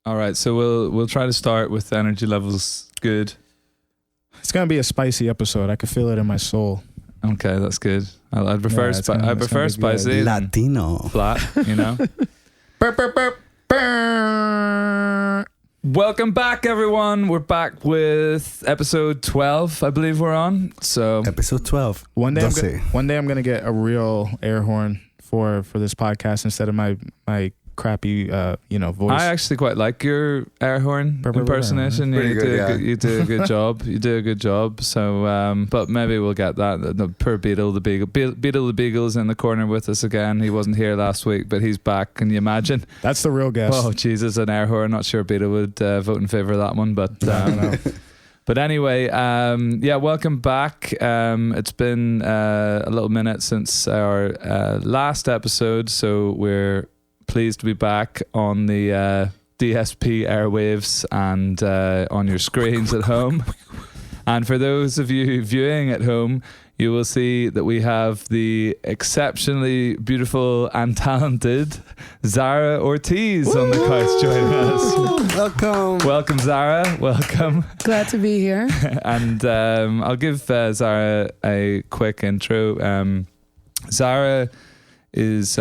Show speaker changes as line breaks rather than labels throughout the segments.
All right, so we'll try to start with energy levels good.
It's gonna be a spicy episode. I can feel it in my soul.
Okay, that's good. I prefer I prefer spicy than
Latino.
flat. You know.
Burp, burp, burp, burp.
Welcome back, everyone. We're back with episode 12, I believe we're on. So
Episode 12.
One day I'm gonna get a real air horn for this podcast instead of my crappy voice.
I actually quite like your air horn impersonation. You do a good job. You do a good job. So, but maybe we'll get that. The poor Beetle the Beagle. Beetle the Beagle's in the corner with us again. He wasn't here last week, but he's back. Can you imagine?
That's the real guest.
Oh, Jesus, an air horn. Not sure Beetle would vote in favor of that one, but no. But anyway, welcome back. It's been a little minute since our last episode, so we're pleased to be back on the DSP airwaves and on your screens at home. And for those of you viewing at home, you will see that we have the exceptionally beautiful and talented Zarah Ortiz on the couch joining us. Welcome, Zarah. Welcome.
Glad to be here.
And I'll give Zarah a quick intro. Zarah is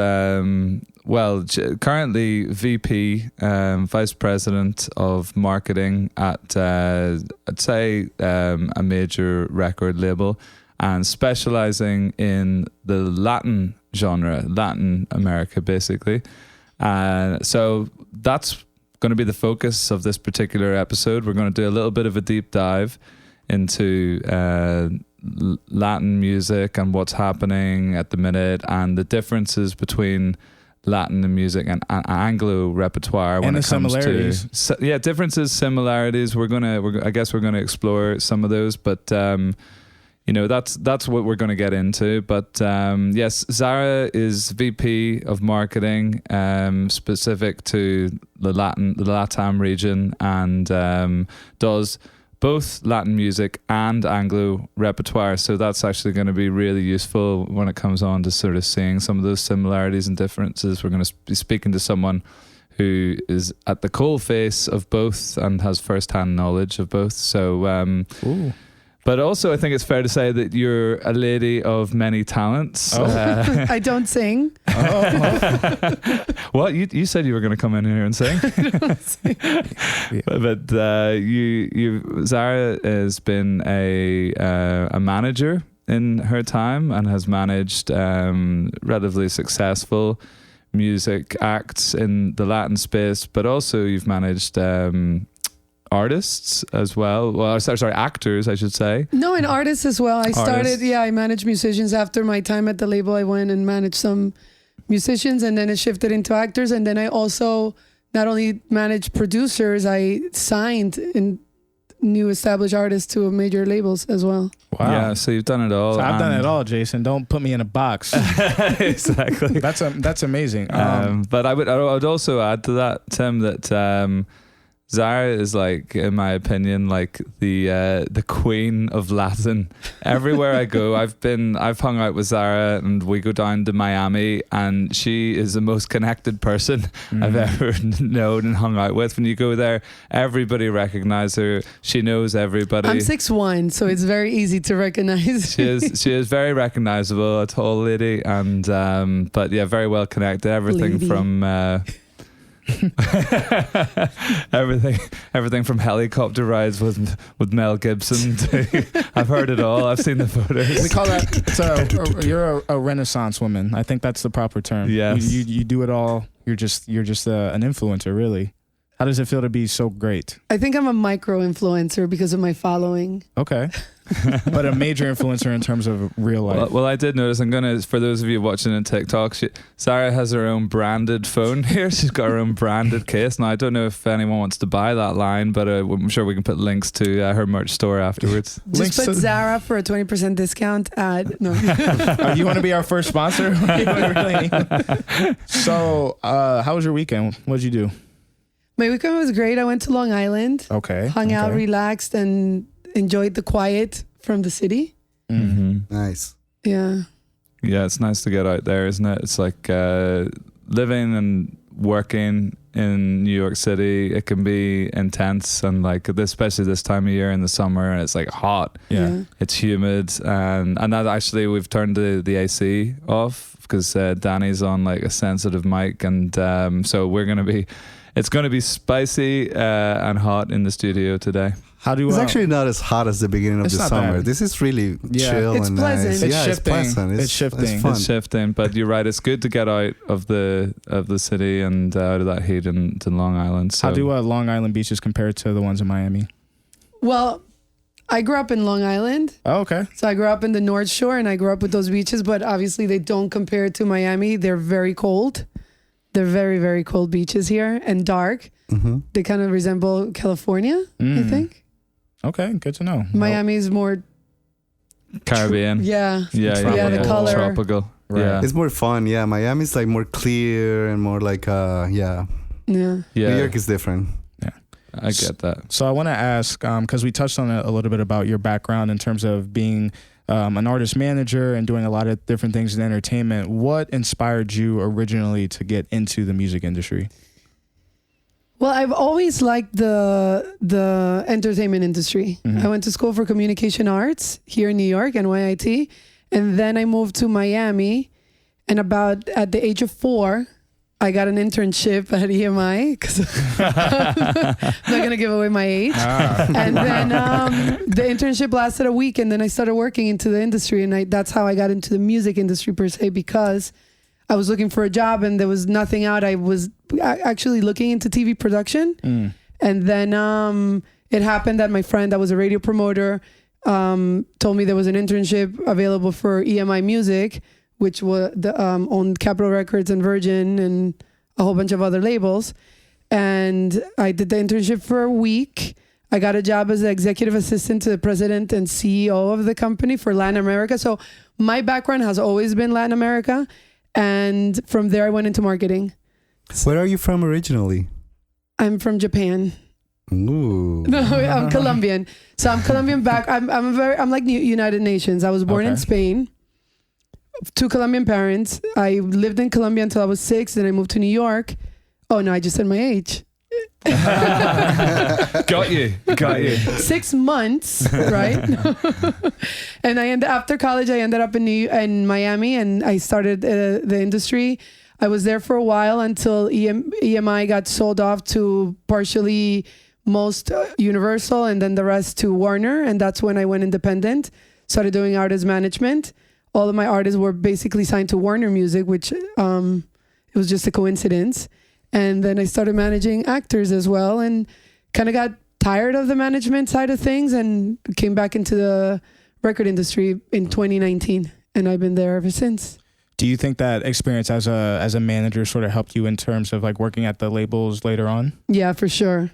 currently VP, Vice President of Marketing at I'd say a major record label, and specializing in the Latin genre, Latin America basically. So that's going to be the focus of this particular episode. We're going to do a little bit of a deep dive into Latin music and what's happening at the minute, and the differences between Latin music and Anglo repertoire when it comes to differences, similarities. I guess we're gonna explore some of those, but that's what we're gonna get into. But yes, Zarah is VP of Marketing, specific to the LATAM region, and does both Latin music and Anglo repertoire. So that's actually going to be really useful when it comes on to sort of seeing some of those similarities and differences. We're going to be speaking to someone who is at the coalface of both and has first-hand knowledge of both. So, but also I think it's fair to say that you're a lady of many talents.
I don't sing.
What? You said you were going to come in here and sing?
I don't sing.
But Zarah has been a manager in her time and has managed relatively successful music acts in the Latin space, but also you've managed artists as well. Well, sorry, actors, I should say.
No, and artists as well. I managed musicians. After my time at the label, I went and managed some musicians, and then it shifted into actors. And then I also not only managed producers, I signed in new established artists to major labels as well.
Wow. Yeah, so you've done it all.
So I've done it all, Jason. Don't put me in a box.
Exactly.
That's amazing.
But I would also add to that, Tim, that Zarah is, like, in my opinion, like the queen of Latin. Everywhere I go, I've hung out with Zarah, and we go down to Miami, and she is the most connected person I've ever known and hung out with. When you go there, everybody recognizes her. She knows everybody.
I'm 6'1", so it's very easy to recognize.
She is very recognizable, a tall lady, and but yeah, very well connected. Everything lady. From everything from helicopter rides with Mel Gibson to, I've heard it all. I've seen the photos.
We call that you're a Renaissance woman. I think that's the proper term.
Yes.
You do it all. You're just an influencer, really. How does it feel to be so great?
I think I'm a micro influencer because of my following.
Okay. But a major influencer in terms of real life.
Well, I did notice, for those of you watching on TikTok, Zarah has her own branded phone here. She's got her own branded case. Now, I don't know if anyone wants to buy that line, but I'm sure we can put links to her merch store afterwards.
Just put Zarah for a 20% discount ad. No.
You want to be our first sponsor? So, how was your weekend? What did you do?
My weekend was great. I went to Long Island.
Okay.
Hung out, relaxed, and enjoyed the quiet from the city.
Mm-hmm. Nice.
Yeah.
Yeah, it's nice to get out there, isn't it? It's like living and working in New York City, it can be intense, and like especially this time of year in the summer, and it's like hot.
Yeah.
It's humid, and that actually we've turned the AC off because Danny's on like a sensitive mic, and so it's gonna be spicy and hot in the studio today.
It's actually not as hot as the beginning of the summer.
Bad.
This is really chill
it's
and
pleasant.
nice.
It's
It's
shifting.
pleasant.
It's shifting.
It's fun.
It's shifting, but you're right. It's good to get out of the city and out of that heat to Long Island. So.
How do Long Island beaches compare to the ones in Miami?
Well, I grew up in Long Island.
Oh, okay.
So I grew up in the North Shore, and I grew up with those beaches, but obviously they don't compare to Miami. They're very cold. They're very, very cold beaches here and dark.
Mm-hmm.
They kind of resemble California, I think.
Okay, good to know.
Miami is more,
Caribbean?
yeah.
Yeah,
the color.
tropical.
Right.
Yeah.
It's more fun. Yeah, Miami's like more clear and more like
Yeah.
New York is different.
I get that.
So I want to ask, because we touched on it a little bit about your background in terms of being an artist manager and doing a lot of different things in entertainment. What inspired you originally to get into the music industry?
Well, I've always liked the entertainment industry.
Mm-hmm.
I went to school for communication arts here in New York, NYIT, and then I moved to Miami. And about at the age of 4, I got an internship at EMI because I'm not going to give away my age. And then the internship lasted a week, and then I started working into the industry, and that's how I got into the music industry per se, because I was looking for a job and there was nothing out. I was actually looking into TV production. And then it happened that my friend that was a radio promoter told me there was an internship available for EMI Music, which was owned Capitol Records and Virgin and a whole bunch of other labels. And I did the internship for a week. I got a job as the executive assistant to the president and CEO of the company for Latin America. So my background has always been Latin America. And from there, I went into marketing.
Where are you from originally?
I'm from Japan.
Ooh.
No, I'm Colombian. So I'm Colombian back. I'm like United Nations. I was born in Spain. 2 Colombian parents. I lived in Colombia until I was 6. Then I moved to New York. Oh no, I just said my age.
Got you.
6 months, right? And after college, I ended up in Miami, and I started the industry. I was there for a while until EMI got sold off to partially most Universal, and then the rest to Warner. And that's when I went independent, started doing artist management. All of my artists were basically signed to Warner Music, which it was just a coincidence. And then I started managing actors as well, and kind of got tired of the management side of things and came back into the record industry in 2019. And I've been there ever since.
Do you think that experience as a manager sort of helped you in terms of like working at the labels later on?
Yeah, for sure.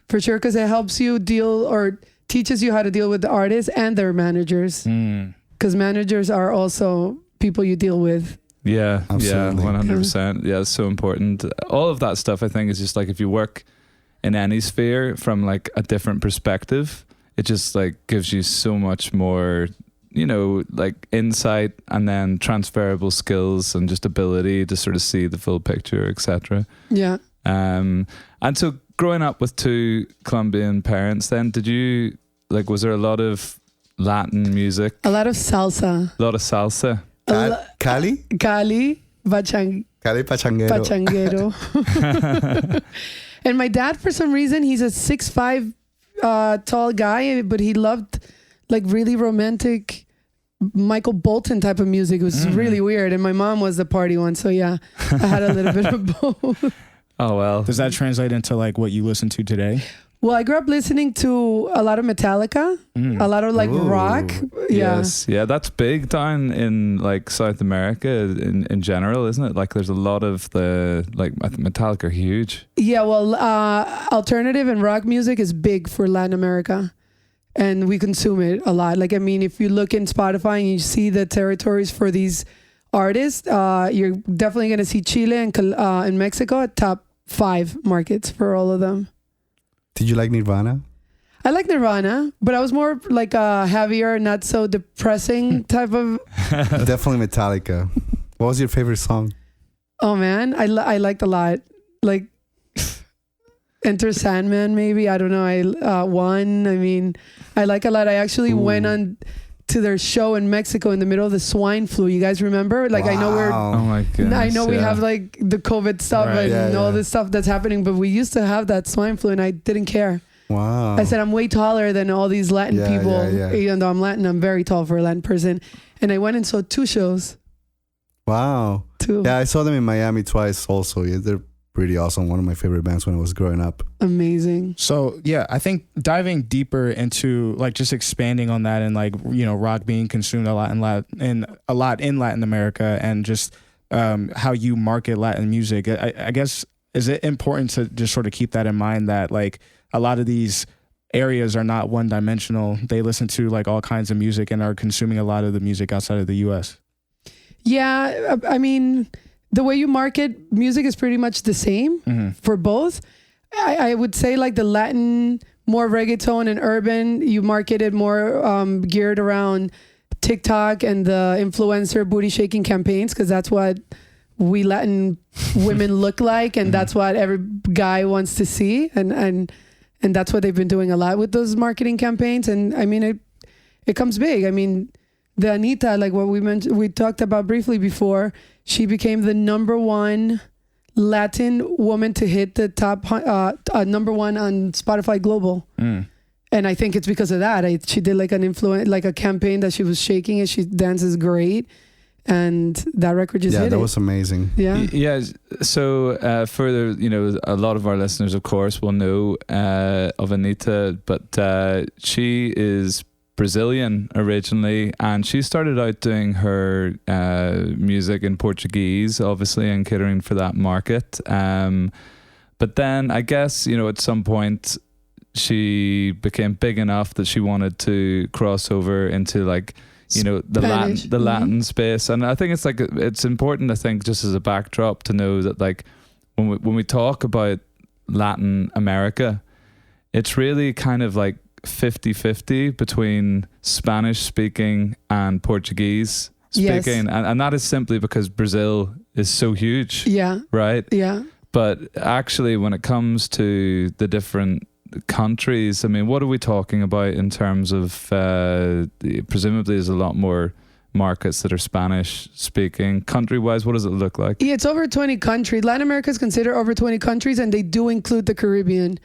For sure, because it helps you deal or teaches you how to deal with the artists and their managers. Because managers are also people you deal with.
Yeah,
absolutely.
100%. Yeah, it's so important. All of that stuff, I think, is just like if you work in any sphere from like a different perspective, it just like gives you so much more, like insight and then transferable skills and just ability to sort of see the full picture, etc.
Yeah.
And so growing up with 2 Colombian parents, then was there a lot of Latin music?
A lot of salsa.
A lot of salsa.
Cali?
Cali
Cali
Pachanguero. And my dad, for some reason, he's a 6'5" tall guy, but he loved like really romantic Michael Bolton type of music. It was really weird. And my mom was the party one. So yeah, I had a little bit of both.
Oh, well.
Does that translate into like what you listen to today?
Well, I grew up listening to a lot of Metallica, a lot of like rock. Yeah.
Yes. Yeah, that's big down in like South America in general, isn't it? Like there's a lot of Metallica are huge.
Yeah, well, alternative and rock music is big for Latin America. And we consume it a lot. Like, I mean, if you look in Spotify and you see the territories for these artists, you're definitely going to see Chile and Mexico at top 5 markets for all of them.
Did you like Nirvana?
I like Nirvana, but I was more like a heavier, not so depressing type of...
Definitely Metallica. What was your favorite song?
Oh, man. I liked a lot. like Enter Sandman, maybe. I don't know. One. I mean, I like a lot. I actually went on to their show in Mexico in the middle of the swine flu. You guys remember? Like,
wow.
I know we're.
Oh my goodness.
I know we have like the COVID stuff and all this stuff that's happening, but we used to have that swine flu, and I didn't care.
Wow.
I said I'm way taller than all these Latin people. Even though I'm Latin, I'm very tall for a Latin person. And I went and saw 2 shows.
Wow.
2.
Yeah, I saw them in Miami twice also. Yeah, they're pretty awesome. One of my favorite bands when I was growing up.
Amazing.
So yeah, I think diving deeper into like just expanding on that and like, you know, rock being consumed a lot in Latin America and just how you market Latin music. I guess, is it important to just sort of keep that in mind that like a lot of these areas are not one dimensional. They listen to like all kinds of music and are consuming a lot of the music outside of the US.
Yeah, I mean, the way you market music is pretty much the same for both. I would say like the Latin, more reggaeton and urban, you market it more geared around TikTok and the influencer booty shaking campaigns, because that's what we Latin women look like, and that's what every guy wants to see, and that's what they've been doing a lot with those marketing campaigns. And I mean, it comes big. I mean, the Anita, like what we talked about briefly before, she became the #1 Latin woman to hit the top #1 on Spotify Global. And I think it's because of that. She did like a campaign that she was shaking and she dances great. And that record just hit it.
Yeah, that was amazing.
Yeah. So further, you know, a lot of our listeners, of course, will know of Anita, but she is Brazilian originally, and she started out doing her music in Portuguese, obviously, and catering for that market. But then I guess, you know, at some point she became big enough that she wanted to cross over into like, you know, the Latin space. And I think it's like, it's important, I think, just as a backdrop to know that like when we talk about Latin America, it's really kind of like 50-50 between Spanish speaking and Portuguese speaking. Yes. And that is simply because Brazil is so huge. Yeah. Right? Yeah. But actually when it comes to the different countries, I mean, what are we talking about in terms of presumably there's a lot more markets that are Spanish speaking. Country wise, what does it look like?
Yeah, it's over 20 countries. Latin America is considered over 20 countries, and they do include the Caribbean.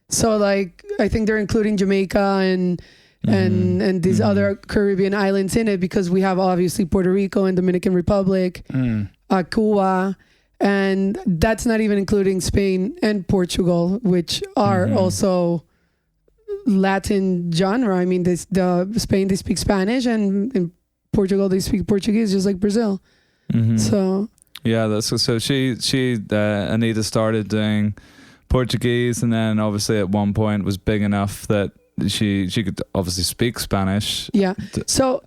So like I think they're including Jamaica and these other Caribbean islands in it, because we have obviously Puerto Rico and Dominican Republic, Cuba, and that's not even including Spain and Portugal, which are also Latin genre. I mean, Spain, they speak Spanish, and in Portugal they speak Portuguese, just like Brazil. So
yeah, so she Anita started doing Portuguese, and then obviously at one point was big enough that she could obviously speak Spanish. Yeah.
So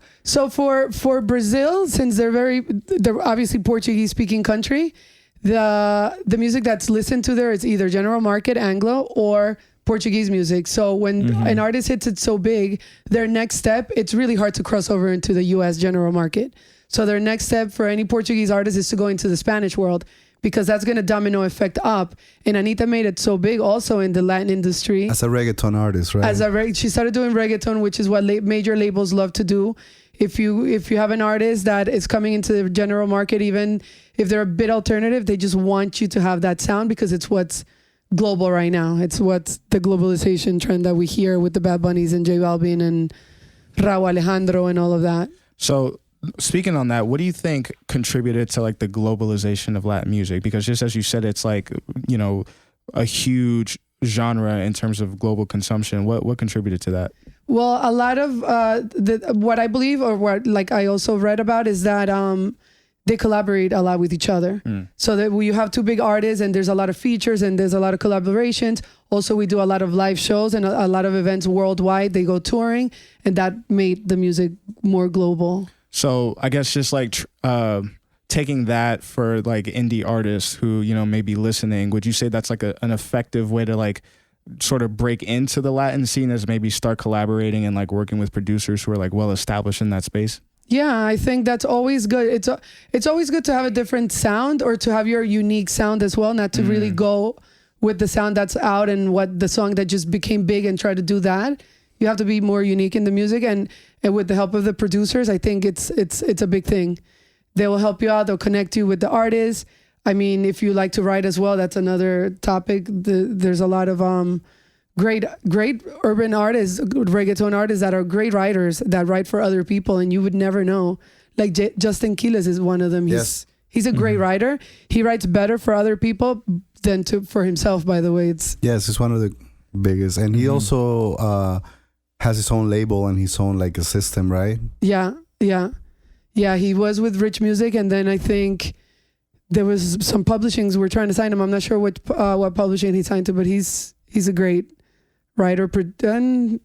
for Brazil, since they're obviously Portuguese speaking country, the music that's listened to there is either general market Anglo or Portuguese music. So when an artist hits it so big, their next step, it's really hard to cross over into the US general market. So their next step for any Portuguese artist is to go into the Spanish world, because that's going to domino effect up. And Anita made it so big also in the Latin industry.
As a reggaeton artist, right?
She started doing reggaeton, which is what major labels love to do. If you have an artist that is coming into the general market, even if they're a bit alternative, they just want you to have that sound, because it's what's global right now. It's what's the globalization trend that we hear with the Bad Bunnies and J Balvin and Raúl Alejandro and all of that.
So speaking on that, what do you think contributed to like the globalization of Latin music? Because just as you said, it's like, you know, a huge genre in terms of global consumption. What contributed to that?
Well, a lot of what I believe, or what like I also read about, is that they collaborate a lot with each other. So that you have two big artists, and there's a lot of features, and there's a lot of collaborations. Also, we do a lot of live shows and a lot of events worldwide. They go touring, and that made the music more global.
So I guess just like taking that for like indie artists who, you know, may be listening, would you say that's like an effective way to like sort of break into the Latin scene, as maybe start collaborating and like working with producers who are like well established in that space?
Yeah, I think that's always good. It's always good to have a different sound or to have your unique sound as well, not to really go with the sound that's out and what the song that just became big and try to do that. You have to be more unique in the music, and with the help of the producers, I think it's a big thing. They will help you out. They'll connect you with the artists. I mean, if you like to write as well, that's another topic. There's a lot of great urban artists, reggaeton artists that are great writers that write for other people, and you would never know. Like Justin Quiles is one of them. He's a great writer. He writes better for other people than for himself. By the way,
he's one of the biggest, and he also has his own label and his own like a system, right?
Yeah. He was with Rich Music, and then I think there was some publishings were trying to sign him. I'm not sure what publishing he signed to, but he's a great writer and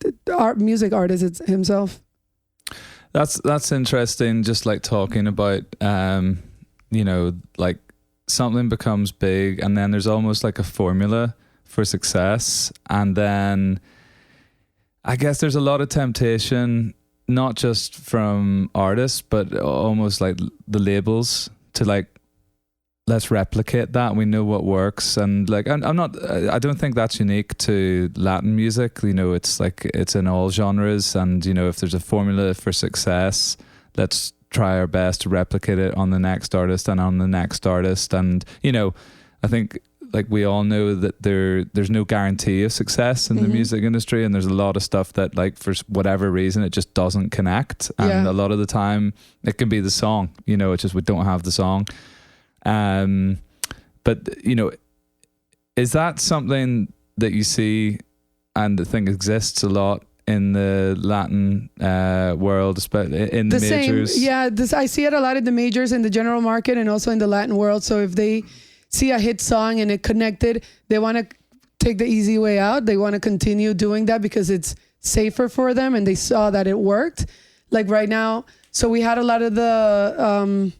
music artist himself.
That's interesting. Just like talking about, like something becomes big, and then there's almost like a formula for success, and then I guess there's a lot of temptation, not just from artists, but almost like the labels to like, let's replicate that. We know what works, and like I don't think that's unique to Latin music. It's like it's in all genres, and if there's a formula for success, let's try our best to replicate it on the next artist and on the next artist. And I think like we all know that there's no guarantee of success in the music industry, and there's a lot of stuff that like for whatever reason it just doesn't connect, and a lot of the time it can be the song. It's just we don't have the song. But is that something that you see and I think exists a lot in the Latin world, especially in the majors?
Same, yeah. I see it a lot in the majors, in the general market, and also in the Latin world. So if they see a hit song and it connected, they want to take the easy way out. They want to continue doing that because it's safer for them, and they saw that it worked. Like right now, so we had a lot of the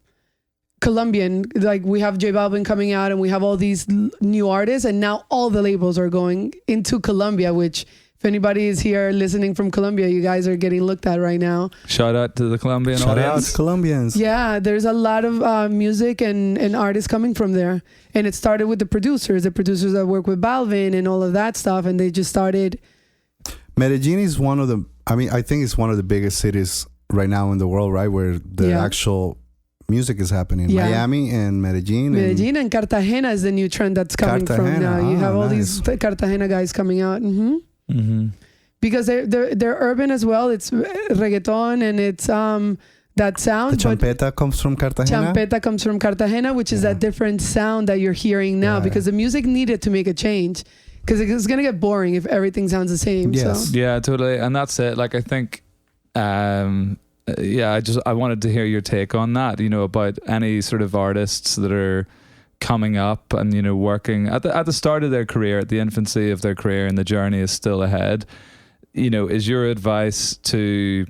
Colombian, like we have J Balvin coming out, and we have all these new artists, and now all the labels are going into Colombia, which if anybody is here listening from Colombia, you guys are getting looked at right now.
Shout out to the Colombian audience.
Shout out to Colombians.
Yeah, there's a lot of music and artists coming from there. And it started with the producers that work with Balvin and all of that stuff, and they just started.
Medellin is I think it's one of the biggest cities right now in the world, right? Where the actual music is happening. Miami and Medellin.
Medellin and Cartagena is the new trend that's coming from now. You have all these Cartagena guys coming out. Because they're urban as well. It's reggaeton, and it's that sound.
The champeta comes from Cartagena.
Champeta comes from Cartagena, which is that different sound that you're hearing now, because the music needed to make a change, because it's gonna get boring if everything sounds the same.
Yes.
So.
Yeah, totally. And that's it. Like I think I wanted to hear your take on that, about any sort of artists that are coming up and, working at the start of their career, at the infancy of their career, and the journey is still ahead. Is your advice to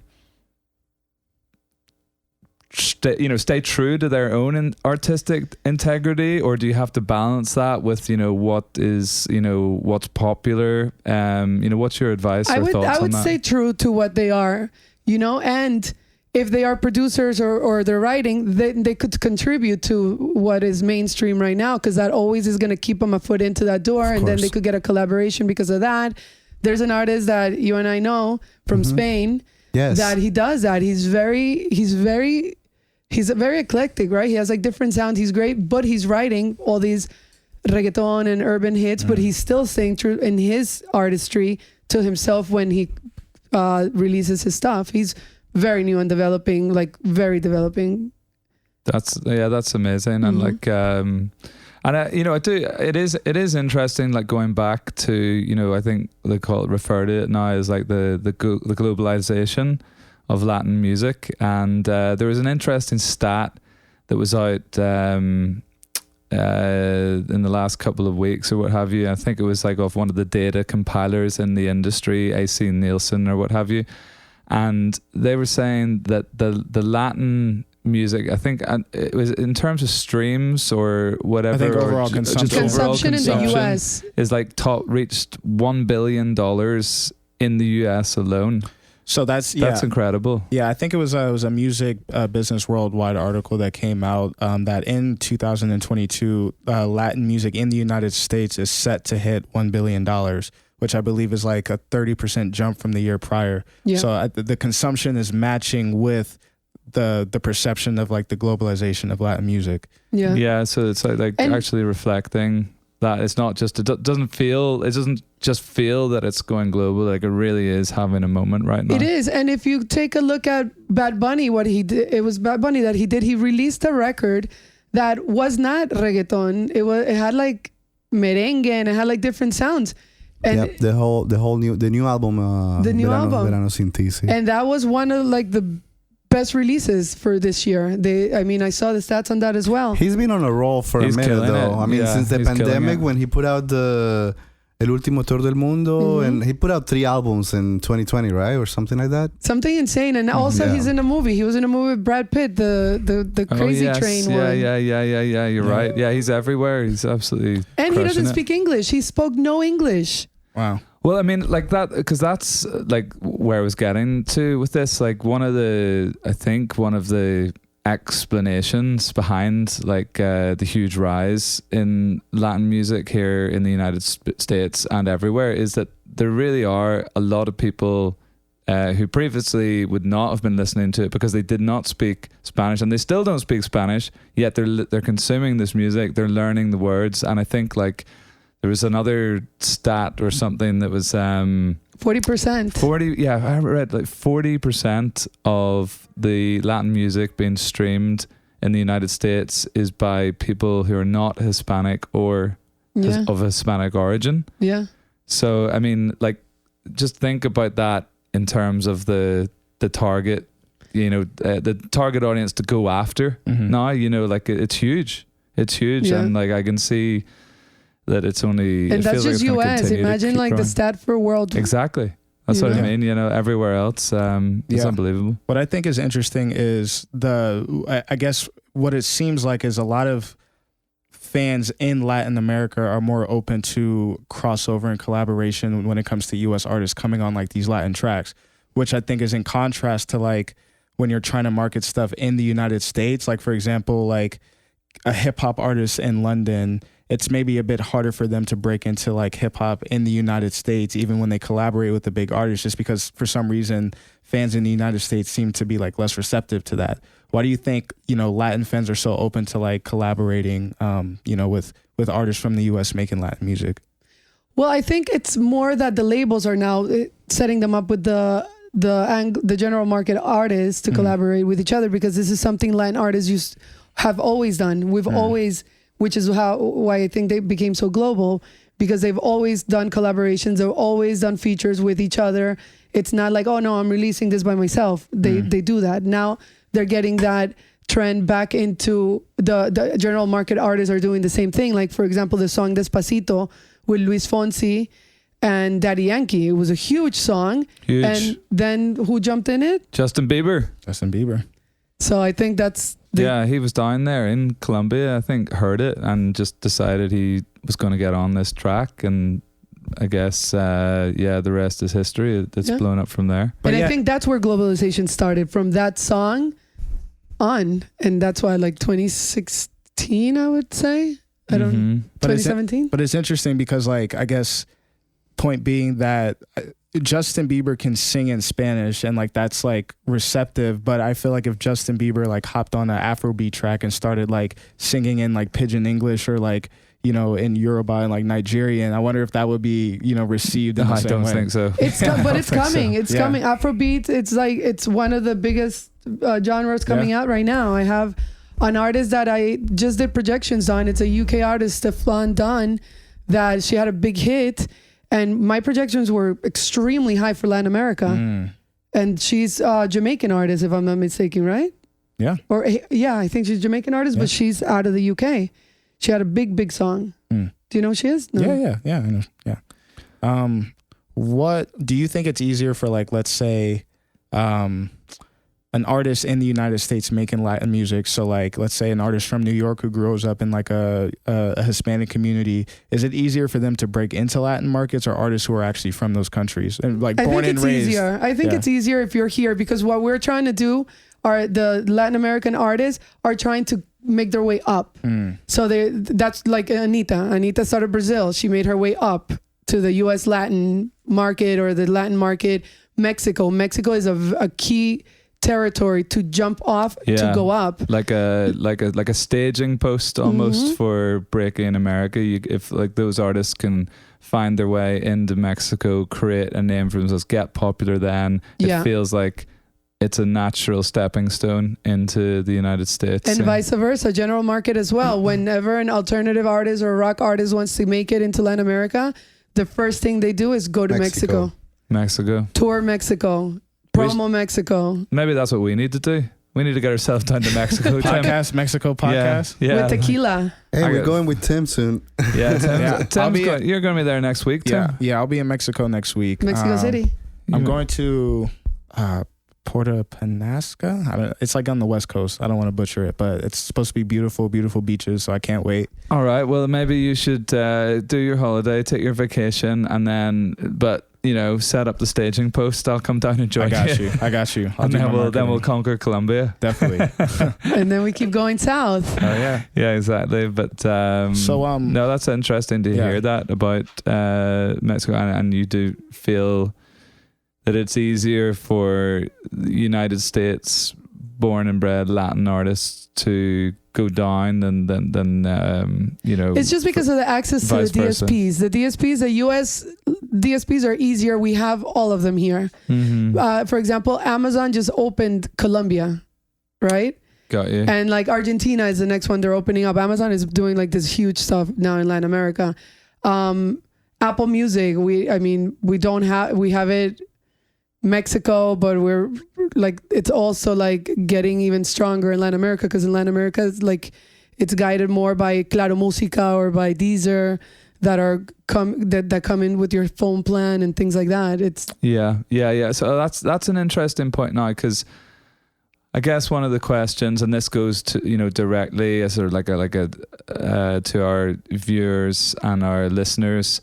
stay true to their own artistic integrity, or do you have to balance that with, what is, what's popular? What's your advice or thoughts on that?
I would stay true to what they are, and if they are producers or they're writing, they could contribute to what is mainstream right now, because that always is going to keep them a foot into that door, and then they could get a collaboration because of that. There's an artist that you and I know from Spain that he does that. He's very eclectic, right? He has like different sounds. He's great, but he's writing all these reggaeton and urban hits, but he's still staying true in his artistry to himself when he releases his stuff. He's very new and developing, like very developing.
That's amazing. And like it is interesting, like going back to, I think they refer to it now as like the globalization of Latin music. And there was an interesting stat that was out in the last couple of weeks or what have you. I think it was like off one of the data compilers in the industry, AC Nielsen or what have you. And they were saying that the Latin music, I think it was in terms of streams or whatever.
I think overall
consumption in the US
is like reached $1 billion in the US alone.
So that's
incredible.
Yeah, I think it was a Music Business Worldwide article that came out that in 2022, Latin music in the United States is set to hit $1 billion, which I believe is like a 30% jump from the year prior. Yeah. So the consumption is matching with the perception of like the globalization of Latin music.
Yeah. Yeah. So it's like actually reflecting that it's not just, it doesn't just feel that it's going global. Like it really is having a moment right now.
It is. And if you take a look at Bad Bunny, what he did, it was Bad Bunny that he did. He released a record that was not reggaeton. It had like merengue and it had like different sounds. And
the new album, Verano Sin Ti.
And that was one of like the best releases for this year. I saw the stats on that as well.
He's been on a roll for a minute though. I mean, since the pandemic, when he put out the El Último Tour del Mundo, and he put out 3 albums in 2020, right? Or something like that.
Something insane. And also he's in a movie. He was in a movie with Brad Pitt, the Crazy Train one.
Yeah. You're right. Yeah, he's everywhere. He's absolutely
And he doesn't speak English. He spoke no English.
Wow.
Well, I mean, like that, because that's like where I was getting to with this. Like one of the explanations behind like the huge rise in Latin music here in the United States and everywhere is that there really are a lot of people who previously would not have been listening to it because they did not speak Spanish, and they still don't speak Spanish, yet they're consuming this music, they're learning the words. And I think like there was another stat or something that was
40%.
40, yeah, I read like 40% of the Latin music being streamed in the United States is by people who are not Hispanic or of Hispanic origin.
Yeah.
So, I mean, like, just think about that in terms of the target, the target audience to go after now, like it's huge. It's huge. And like, I can see that it's only,
and that's just US. Imagine like the stat for world.
Exactly. That's what I mean. Everywhere else, it's unbelievable.
What I think is interesting is I guess what it seems like is a lot of fans in Latin America are more open to crossover and collaboration when it comes to US artists coming on like these Latin tracks, which I think is in contrast to like when you're trying to market stuff in the United States. Like, for example, like a hip hop artist in London, it's maybe a bit harder for them to break into like hip hop in the United States, even when they collaborate with the big artists, just because for some reason fans in the United States seem to be like less receptive to that. Why do you think, Latin fans are so open to like collaborating, with artists from the US making Latin music?
Well, I think it's more that the labels are now setting them up with the general market artists to collaborate with each other, because this is something Latin artists have always done. We've always, which is why I think they became so global, because they've always done collaborations. They've always done features with each other. It's not like, oh no, I'm releasing this by myself. They do that. Now they're getting that trend back into the general market artists are doing the same thing. Like, for example, the song Despacito with Luis Fonsi and Daddy Yankee. It was a huge song.
Huge.
And then who jumped in it?
Justin Bieber.
So I think that's...
he was down there in Colombia, I think, heard it and just decided he was going to get on this track. And I guess, the rest is history. It's blown up from there.
But I think that's where globalization started, from that song on. And that's why like 2016, I would say. I don't know. 2017.
But it's interesting because like, I guess, point being that Justin Bieber can sing in Spanish and like that's like receptive, but I feel like if Justin Bieber like hopped on an Afrobeat track and started like singing in like pidgin English or like in Yoruba and like Nigerian, I wonder if that would be received in the same way.
I don't think so.
It's but it's coming. It's coming. Afrobeat. It's one of the biggest genres coming out right now. I have an artist that I just did projections on. It's a UK artist, Stefan Dunn, that she had a big hit. And my projections were extremely high for Latin America. And she's a Jamaican artist, if I'm not mistaken, right?
Yeah.
Or I think she's a Jamaican artist, but she's out of the UK. She had a big song. Do you know who she is? No.
Yeah, I know. Yeah. What do you think it's easier for, like, let's say, an artist in the United States making Latin music. So like, let's say an artist from New York who grows up in like a Hispanic community, is it easier for them to break into Latin markets, or artists who are actually from those countries and like born and raised?
Easier. I think it's easier if you're here, because what we're trying to do are the Latin American artists are trying to make their way up. So that's like Anita. Anita started Brazil. She made her way up to the U.S. Latin market or the Latin market. Mexico is a key territory to jump off to go up,
like a staging post almost for breaking in America. If like those artists can find their way into Mexico, create a name for themselves, get popular, then it feels like it's a natural stepping stone into the United States,
and vice versa, general market as well. Whenever an alternative artist or a rock artist wants to make it into Latin America, the first thing they do is go to Mexico, tour Mexico. Promo Mexico.
Maybe that's what we need to do. We need to get ourselves down to Mexico.
Mexico podcast.
Yeah.
With tequila.
Hey, we're going with Tim soon.
Yeah, you're going to be there next week, Tim?
Yeah, I'll be in Mexico next week.
Mexico City.
I'm going to Puerto Penasco. It's like on the West Coast. I don't want to butcher it, but it's supposed to be beautiful, beautiful beaches, so I can't wait.
All right. Well, maybe you should do your holiday, take your vacation, and then, set up the staging post. I'll come down and join you.
I got you.
And then we'll conquer Colombia.
Definitely.
And then we keep going south.
Oh yeah.
Yeah, exactly. But no, that's interesting to hear that about Mexico, and you do feel that it's easier for the United States born and bred Latin artists to go down than
it's just because of the access to the DSPs. The DSPs, the US DSPs are easier. We have all of them here. For example, Amazon just opened Colombia, right?
Got you.
And like Argentina is the next one they're opening up. Amazon is doing like this huge stuff now in Latin America. Apple Music, we have it Mexico, but we're like, it's also like getting even stronger in Latin America, because in Latin America it's like it's guided more by Claro Música or by Deezer that come in with your phone plan and things like that. It's so that's an interesting point now, because I guess one of the questions, and this goes to directly as sort of like a to our viewers and our listeners,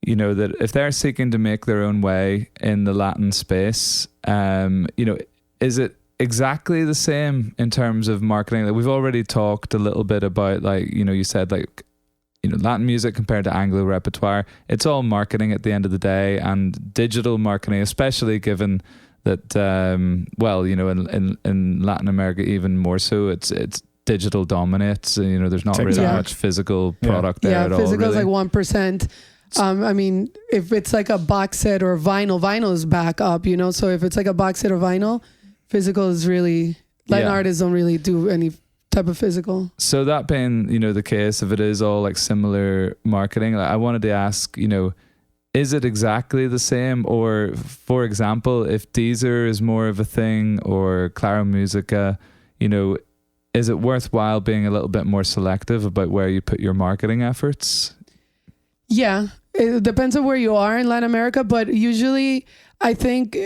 that if they're seeking to make their own way in the Latin space, is it exactly the same in terms of marketing? Like, we've already talked a little bit about, like, you said, like, Latin music compared to Anglo repertoire, it's all marketing at the end of the day, and digital marketing, especially given that, in Latin America, even more so, it's digital dominates. There's not really much physical product there at all. Yeah, physical is like 1%. If it's like a box set or vinyl is back up, so if it's like a box set or vinyl, physical is really, Latin artists don't really do any type of physical.
So that being, the case, if it is all like similar marketing, I wanted to ask, is it exactly the same? Or, for example, if Deezer is more of a thing, or Claro Musica, is it worthwhile being a little bit more selective about where you put your marketing efforts?
Yeah, it depends on where you are in Latin America, but usually I think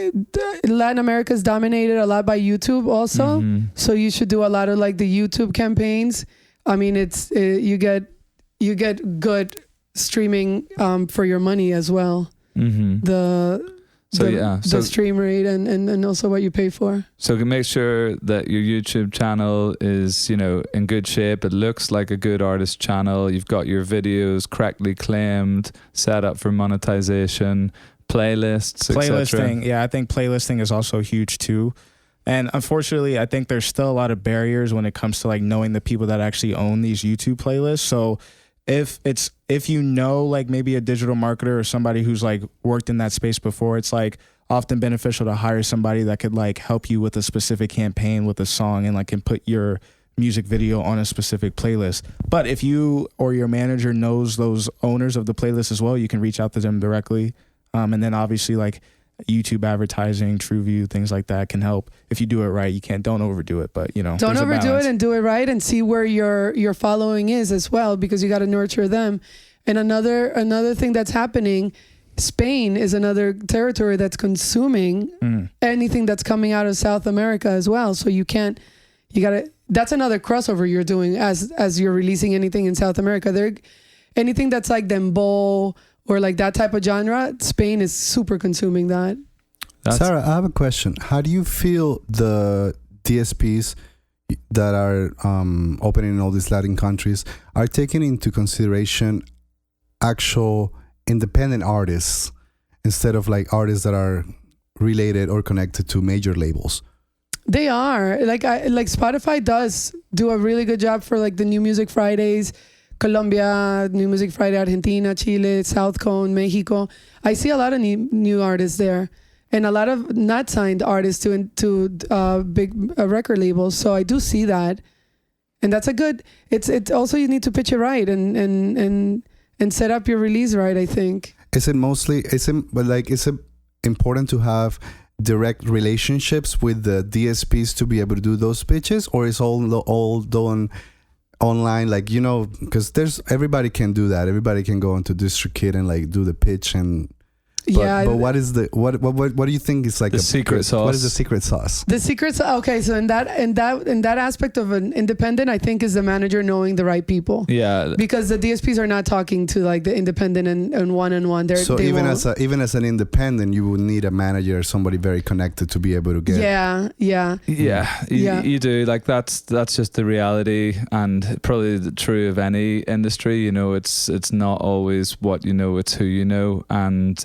Latin America is dominated a lot by YouTube also. So you should do a lot of like the YouTube campaigns. It's you get good streaming for your money as well. The stream rate and also what you pay for.
So you can make sure that your YouTube channel is, in good shape. It looks like a good artist channel. You've got your videos correctly claimed, set up for monetization, playlists,
Playlisting. Yeah, I think playlisting is also huge too. And unfortunately, I think there's still a lot of barriers when it comes to like knowing the people that actually own these YouTube playlists. So if like maybe a digital marketer or somebody who's like worked in that space before, it's like often beneficial to hire somebody that could like help you with a specific campaign with a song and like can put your music video on a specific playlist. But if you or your manager knows those owners of the playlist as well, you can reach out to them directly. And then obviously like YouTube advertising, TrueView, things like that can help. If you do it right, don't overdo it, but
don't overdo it and do it right, and see where your following is as well, because you got to nurture them. And another thing that's happening Spain is another territory that's consuming anything that's coming out of South America as well. So that's another crossover you're doing as you're releasing anything in South America. Anything that's like dembow or like that type of genre, Spain is super consuming that.
Sarah, I have a question. How do you feel the DSPs that are opening in all these Latin countries are taking into consideration actual independent artists instead of like artists that are related or connected to major labels?
They are like Spotify does do a really good job for like the New Music Fridays, Colombia, New Music Friday, Argentina, Chile, South Cone, Mexico. I see a lot of new artists there, and a lot of not signed artists to big record labels. So I do see that, and that's a good. It's also you need to pitch it right and set up your release right. I think.
Is it important to have direct relationships with the DSPs to be able to do those pitches, or is all done online? Like, you know, because everybody can do that. Everybody can go into DistroKid and like do the pitch and. But what is what do you think is like
the secret sauce?
What is the secret sauce?
The secret sauce. Okay, so in that aspect of an independent, I think is the manager knowing the right people.
Yeah,
because the DSPs are not talking to like the independent and one-on-one.
So even as an independent, you would need a manager, somebody very connected to be able to get.
You do. Like that's just the reality, and probably true of any industry. You know, it's not always what you know; it's who you know, and.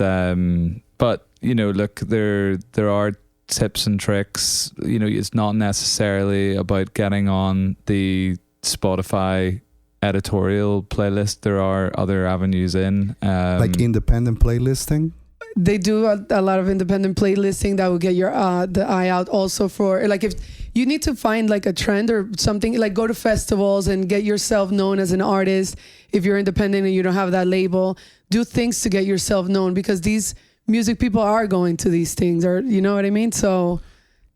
But you know, look, there are tips and tricks. You know, it's not necessarily about getting on the Spotify editorial playlist. There are other avenues in
like independent playlisting.
They do a lot of independent playlisting that will get your the eye out. Also for like if you need to find like a trend or something, like go to festivals and get yourself known as an artist. If you're independent and you don't have that label, do things to get yourself known, because these music people are going to these things, or you know what I mean? So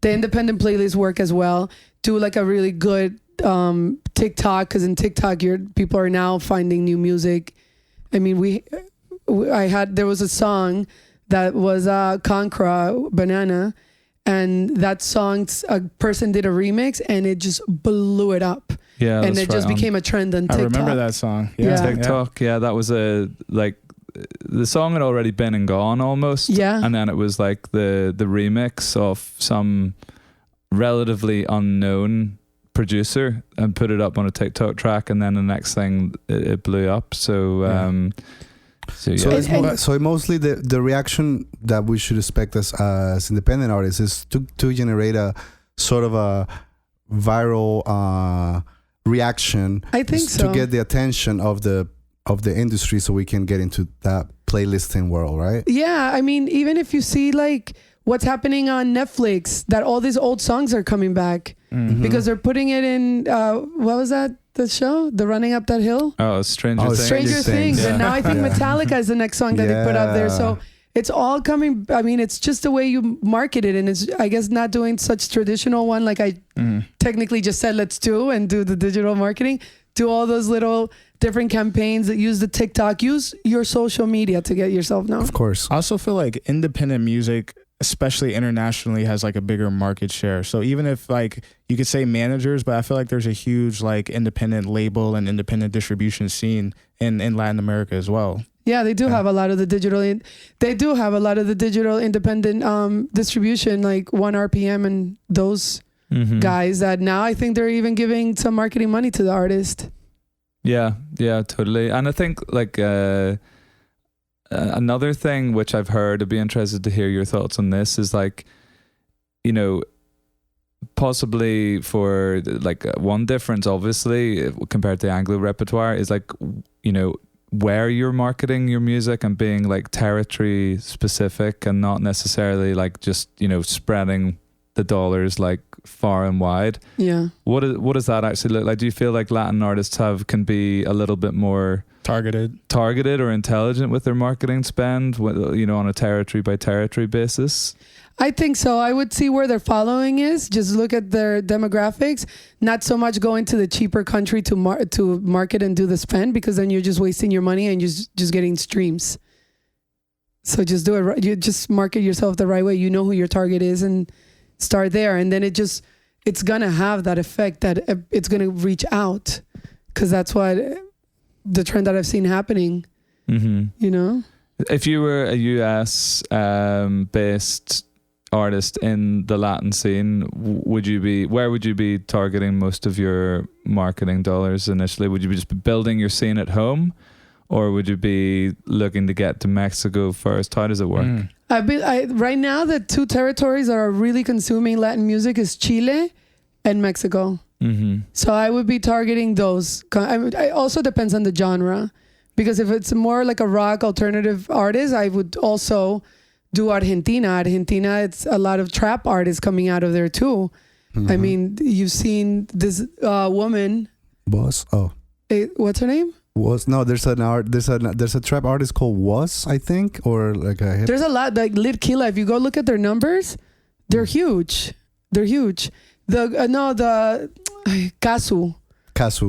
the independent playlists work as well. Do like a really good TikTok, because in TikTok people are now finding new music. I mean, there was a song that was Concra Banana, and that song a person did a remix and it just blew it up.
Yeah,
and it just became a trend on TikTok.
I remember that song.
TikTok. Yeah, that was the song had already been and gone almost.
Yeah.
And then it was like the remix of some relatively unknown producer and put it up on a TikTok track, and then the next thing it blew up. So
so mostly the reaction that we should expect as independent artists is to generate a sort of a viral reaction.
I think so.
To get the attention of the industry, so we can get into that playlisting world, right?
Yeah, I mean, even if you see like what's happening on Netflix, that all these old songs are coming back because they're putting it in. What was that? The show, The Running Up That Hill.
Oh, Stranger
Things.
Yeah.
And now I think Metallica is the next song that they put up there. So it's all coming. I mean, it's just the way you market it, and it's, I guess, not doing such traditional one like I technically just said let's do the digital marketing. Do all those little different campaigns that use the TikTok, use your social media to get yourself known.
Of course.
I also feel like independent music, especially internationally, has like a bigger market share. So even if like you could say managers, but I feel like there's a huge like independent label and independent distribution scene in Latin America as well.
Yeah, they do have a lot of the digital. They do have a lot of the digital independent distribution, like 1RPM and those guys that now I think they're even giving some marketing money to the artist.
Yeah, totally. And I think like another thing which I've heard, I'd be interested to hear your thoughts on this, is like, you know, possibly for like one difference, obviously, compared to the Anglo repertoire is like, you know, where you're marketing your music and being like territory specific and not necessarily like just, you know, spreading the dollars like far and wide. Yeah. What does that actually look like? Do you feel like Latin artists can be a little bit more targeted or intelligent with their marketing spend, you know, on a territory by territory basis?
I think so. I would see where their following is. Just look at their demographics. Not so much going to the cheaper country to market and do the spend, because then you're just wasting your money and you're just getting streams. So just do it right. You just market yourself the right way. You know who your target is and start there. And then it's going to have that effect that it's going to reach out, because that's what the trend that I've seen happening, you know?
If you were a US based artist in the Latin scene, where would you be targeting most of your marketing dollars initially? Would you be just building your scene at home, or would you be looking to get to Mexico first? How does it work?
Right now, the two territories that are really consuming Latin music is Chile and Mexico. So I would be targeting those. It also depends on the genre, because if it's more like a rock alternative artist, I would also do Argentina, it's a lot of trap artists coming out of there too. I mean, you've seen this woman.
Was
what's her name?
Was no. There's a trap artist called Was, I think, or like a.
There's a lot like Litkila. If you go look at their numbers, they're huge. They're huge. The Kazu.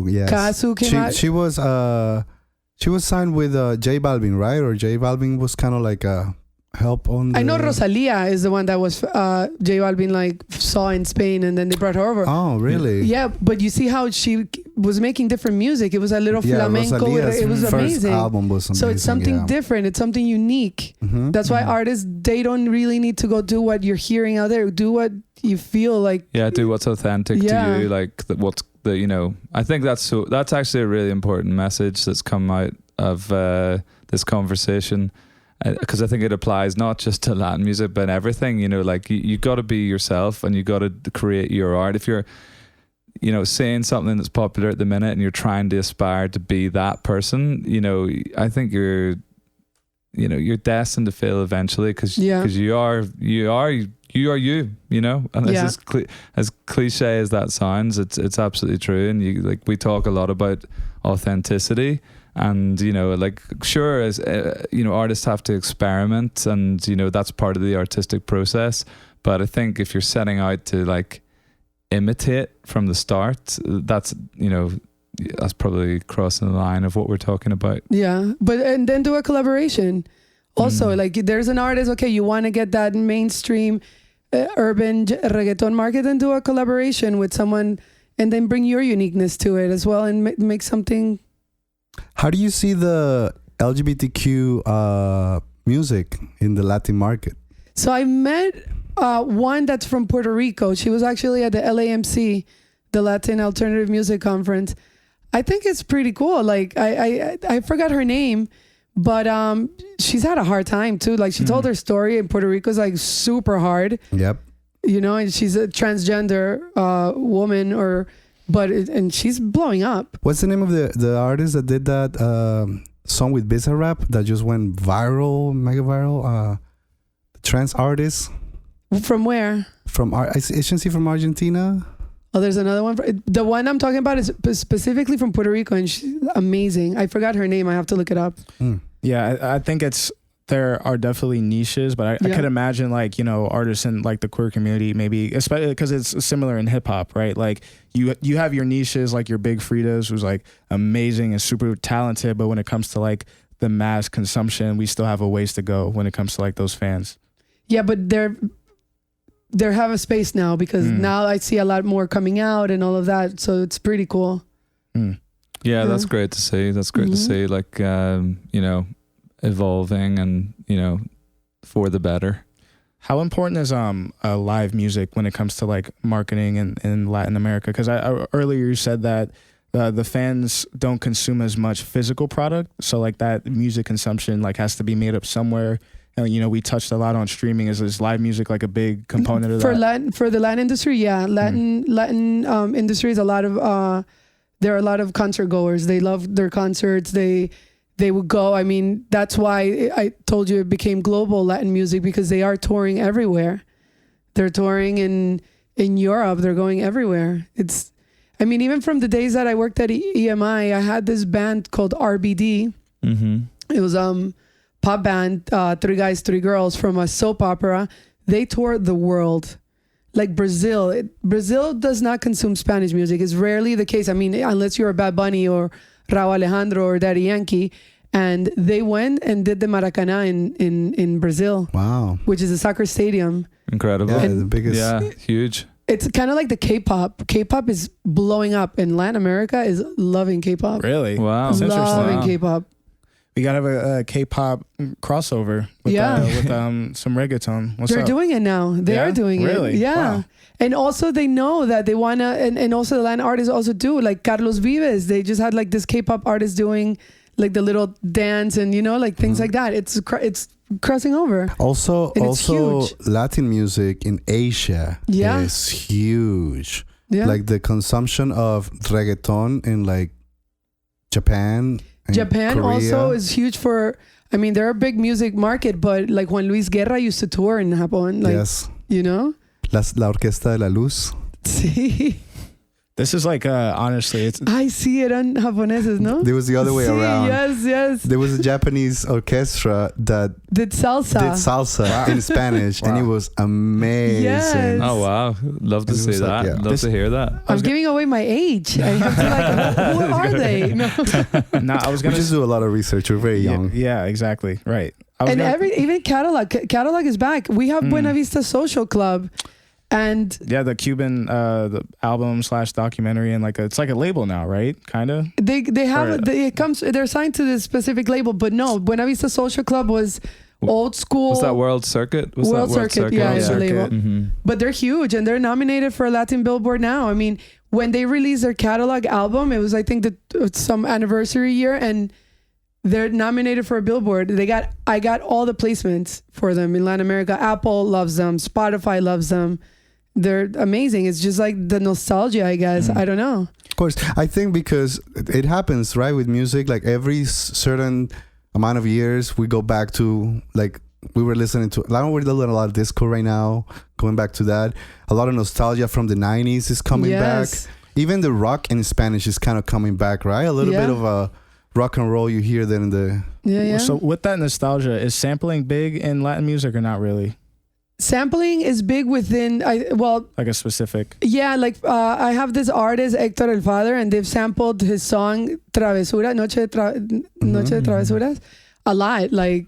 Yes.
Kazu came out.
She was signed with J Balvin, right? Or J Balvin was kind of like a help on.
I know Rosalia is the one that was J Balvin like saw in Spain, and then they brought her over.
Oh, really?
Yeah, but you see how she was making different music. It was a little flamenco. It was
first
amazing.
Album was amazing.
So it's something different. It's something unique. That's why artists, they don't really need to go do what you're hearing out there. Do what you feel like.
Yeah, do what's authentic to you. Like what's the, you know, I think that's actually a really important message that's come out of this conversation. Because I think it applies not just to Latin music, but everything, you know, like you got to be yourself and you got to create your art. If you're, you know, saying something that's popular at the minute and you're trying to aspire to be that person, you know, I think you're destined to fail eventually, because you are you, you know, and this is as cliche as that sounds, it's absolutely true. And we talk a lot about authenticity. And, you know, like, sure, as you know, artists have to experiment, and, you know, that's part of the artistic process. But I think if you're setting out to like imitate from the start, that's, you know, that's probably crossing the line of what we're talking about.
Yeah, and then do a collaboration. Also, like, there's an artist, okay, you want to get that mainstream urban reggaeton market, and do a collaboration with someone, and then bring your uniqueness to it as well, and make something.
How do you see the LGBTQ music in the Latin market? So
I met one that's from Puerto Rico. She was actually at the LAMC, the Latin Alternative Music Conference. I think it's pretty cool. Like I forgot her name, but she's had a hard time too. Like she told her story in Puerto Rico is like super hard.
Yep.
You know, and she's a transgender woman, and she's blowing up.
What's the name of the artist that did that song with Bizarrap that just went viral, mega viral? The trans artist.
From where?
Isn't she from Argentina?
Oh, there's another one. The one I'm talking about is specifically from Puerto Rico, and she's amazing. I forgot her name. I have to look it up.
Yeah, I think there are definitely niches, but I could imagine, like, you know, artists in like the queer community, maybe, especially because it's similar in hip hop, right? Like you have your niches, like your Big Fridas, who's like amazing and super talented, but when it comes to like the mass consumption, we still have a ways to go when it comes to like those fans.
Yeah, but they have a space now, because now I see a lot more coming out and all of that, so it's pretty cool.
Yeah, that's great to see. That's great to see. Like you know, evolving and, you know, for the better.
How important is live music when it comes to like marketing in Latin America? Because earlier you said that the fans don't consume as much physical product, so like that music consumption like has to be made up somewhere. And, you know, we touched a lot on streaming. Is live music like a big component of that?
For the Latin industry, yeah. Latin industry is there are a lot of concert goers. They love their concerts. They would go. I mean, that's why I told you it became global Latin music, because they are touring everywhere. They're touring in Europe. They're going everywhere. I mean, even from the days that I worked at EMI, I had this band called RBD. It was pop band, 3 guys, 3 girls from a soap opera. They toured the world. Like Brazil. Brazil does not consume Spanish music. It's rarely the case. I mean, unless you're a Bad Bunny or Rauw Alejandro or Daddy Yankee. and they went and did the Maracanã in Brazil.
Wow.
Which is a soccer stadium.
Incredible.
Yeah, the biggest.
Yeah, huge.
It's kind of like the K-pop. K-pop is blowing up, and Latin America is loving K-pop.
Really?
Wow.
That's interesting.
Loving
Wow.
K-pop.
We gotta have a K-pop crossover with, some reggaeton. What's
They're
up?
doing it now. They
Yeah?
are doing
Really?
it. Yeah.
Wow.
And also they know that they want to, and also the Latin artists also do, like Carlos Vives. They just had like this K-pop artist doing like the little dance and, like things like that. It's crossing over.
Also,
And it's huge.
Latin music in Asia is huge.
Yeah.
Like the consumption of reggaeton in like Japan. And
Japan
Korea.
also is huge for, they're a big music market, but like Juan Luis Guerra used to tour in Japan. Like,
yes. La Orquesta de la Luz.
Sí.
This is like, honestly, it's...
I see it on Japoneses, no?
There was the other way around.
Yes.
There was a Japanese orchestra that
Did salsa.
in Spanish, and it was amazing.
Yes.
Oh wow, love to
It
see
was like,
that.
yeah.
Love to hear that.
I'm giving away my age. I have to who are they? No.
No, I was
We
gonna...
just do a lot of research. We're very young.
Yeah, exactly. Right.
And even catalog is back. We have Buena Vista Social Club, and
the Cuban the album / documentary, and it's like a label now, right? Kind of.
they have they're signed to this specific label, but no, Buena Vista Social Club was old school.
Was that World Circuit? Was
World
that
Circuit, yeah,
World
the label.
Mm-hmm.
But they're huge, and they're nominated for a Latin Billboard now. When they released their catalog album, it was I think some anniversary year, and they're nominated for a Billboard. I got all the placements for them in Latin America. Apple loves them. Spotify loves them. They're amazing. It's just like the nostalgia, I guess. I don't know.
Of course, I think because it happens, right, with music, like every certain amount of years, we go back to, like, we were listening to, we're doing a lot of disco right now, going back to that. A lot of nostalgia from the 90s is coming back. Even the rock in Spanish is kind of coming back, right? A little bit of a rock and roll you hear there in the...
Yeah.
So with that nostalgia, is sampling big in Latin music or not really?
Sampling is big within,
like a specific.
Yeah, I have this artist, Héctor El Father, and they've sampled his song Travesura, Noche de Travesuras, a lot. Like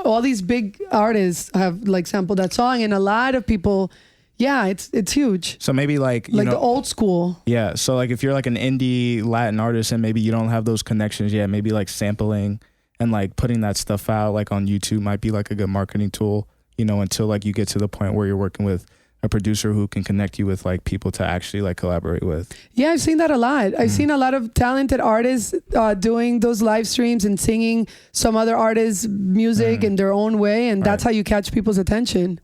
all these big artists have sampled that song, and a lot of people, it's huge.
So maybe
the old school.
Yeah, so if you're an indie Latin artist and maybe you don't have those connections yet, maybe sampling and putting that stuff out on YouTube might be a good marketing tool. Until you get to the point where you're working with a producer who can connect you with people to actually collaborate with.
Yeah, I've seen that a lot. I've seen a lot of talented artists doing those live streams and singing some other artists' music in their own way, and that's how you catch people's attention.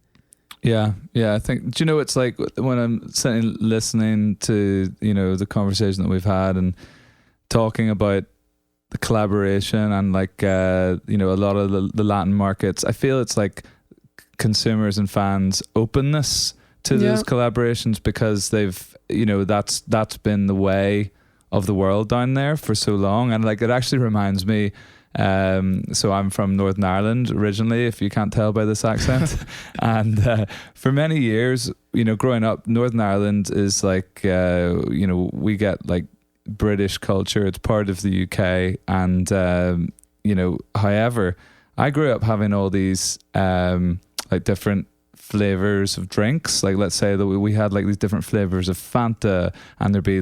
Yeah. I think. Do you know it's like when I'm sitting listening to the conversation that we've had and talking about the collaboration and a lot of the Latin markets. I feel it's like consumers and fans' openness to those collaborations, because they've that's been the way of the world down there for so long. And it actually reminds me, so I'm from Northern Ireland originally, if you can't tell by this accent. And for many years, growing up, Northern Ireland is we get British culture. It's part of the UK. And however, I grew up having all these different flavors of drinks. Let's say that we had these different flavors of Fanta, and there'd be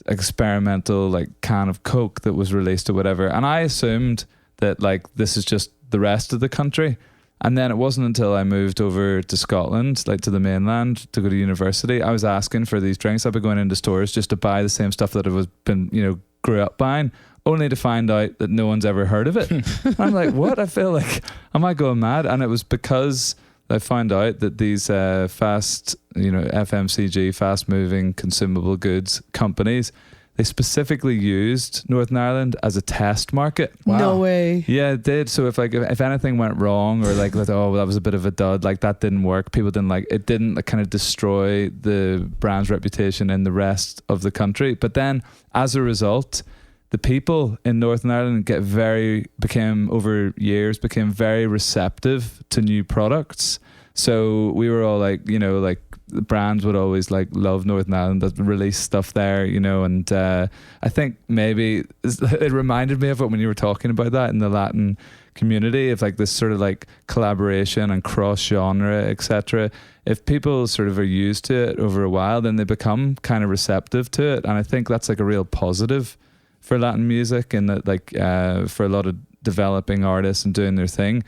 experimental can of Coke that was released or whatever. And I assumed that this is just the rest of the country. And then it wasn't until I moved over to Scotland, to the mainland, to go to university, I was asking for these drinks. I'd be going into stores just to buy the same stuff that I grew up buying, only to find out that no one's ever heard of it. I'm like, what? I feel am I going mad? And it was because I found out that these fast, FMCG, fast moving consumable goods companies, they specifically used Northern Ireland as a test market.
Wow. No way.
Yeah, it did. So if anything went wrong, or that was a bit of a dud, that didn't work, people didn't it didn't kind of destroy the brand's reputation in the rest of the country. But then as a result, the people in Northern Ireland became very receptive to new products. So we were all the brands would always like love Northern Ireland, that release stuff there, you know, and I think maybe it reminded me of it when you were talking about that in the Latin community, of like this sort of like collaboration and cross genre, etc. If people sort of are used to it over a while, then they become kind of receptive to it, and I think that's like a real positive for Latin music, and that like for a lot of developing artists and doing their thing,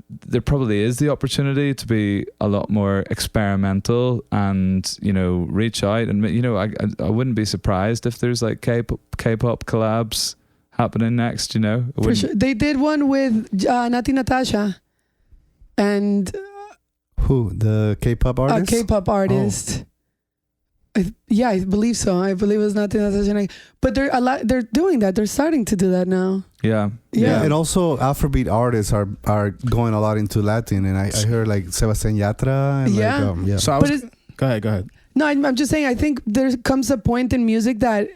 there probably is the opportunity to be a lot more experimental and, you know, reach out, and, you know, I wouldn't be surprised if there's like K-pop collabs happening next, you know.
For sure. They did one with Nati Natasha and
who, the K-pop artist?
A K-pop artist. Yeah, I believe so. I believe it was Nati Natasha. But they're doing that. They're starting to do that now.
Yeah.
And also Afrobeat artists are going a lot into Latin, and I heard like Sebastian Yatra. And like,
So go ahead.
No, I'm just saying, I think there comes a point in music that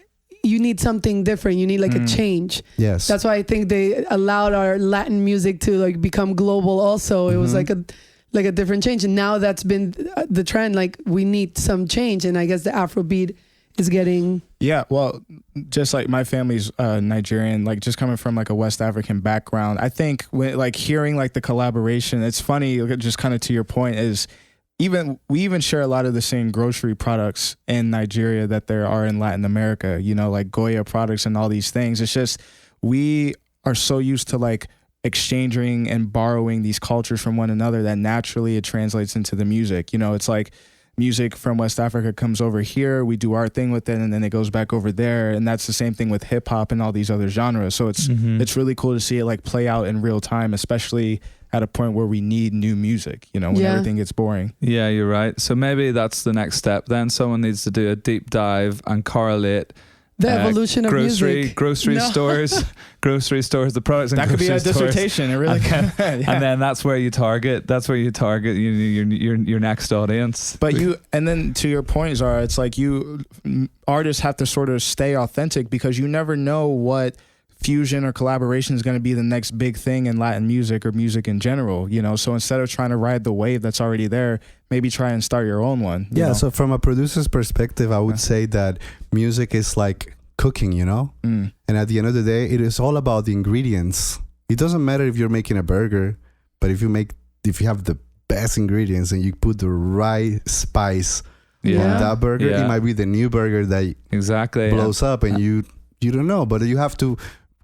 you need something different. You need like a change.
Yes.
That's why I think they allowed our Latin music to like become global also. It was like a different change. And now that's been the trend. Like, we need some change. And I guess the Afrobeat is getting...
Yeah, well, just like my family's Nigerian, like just coming from like a West African background, I think when like hearing like the collaboration, it's funny, just kind of to your point, is we even share a lot of the same grocery products in Nigeria that there are in Latin America, you know, like Goya products and all these things. It's just, we are so used to like exchanging and borrowing these cultures from one another that naturally it translates into the music. You know, it's like music from West Africa comes over here, we do our thing with it, and then it goes back over there. And that's the same thing with hip hop and all these other genres. So it's really cool to see it like play out in real time, especially at a point where we need new music, you know, when everything gets boring.
Yeah, you're right. So maybe that's the next step then. Someone needs to do a deep dive and correlate
the evolution of music.
Grocery stores, the products in
that could be a
stores.
dissertation. It really can.
And then that's where you target your next audience.
But and then to your point, Zarah, it's like artists have to sort of stay authentic, because you never know what fusion or collaboration is going to be the next big thing in Latin music or music in general, you know. So instead of trying to ride the wave that's already there, maybe try and start your own one. You know?
So from a producer's perspective, I would say that music is like cooking, you know. And at the end of the day, it is all about the ingredients. It doesn't matter if you're making a burger, but if you have the best ingredients and you put the right spice on that burger, it might be the new burger that blows up, and you don't know, but you have to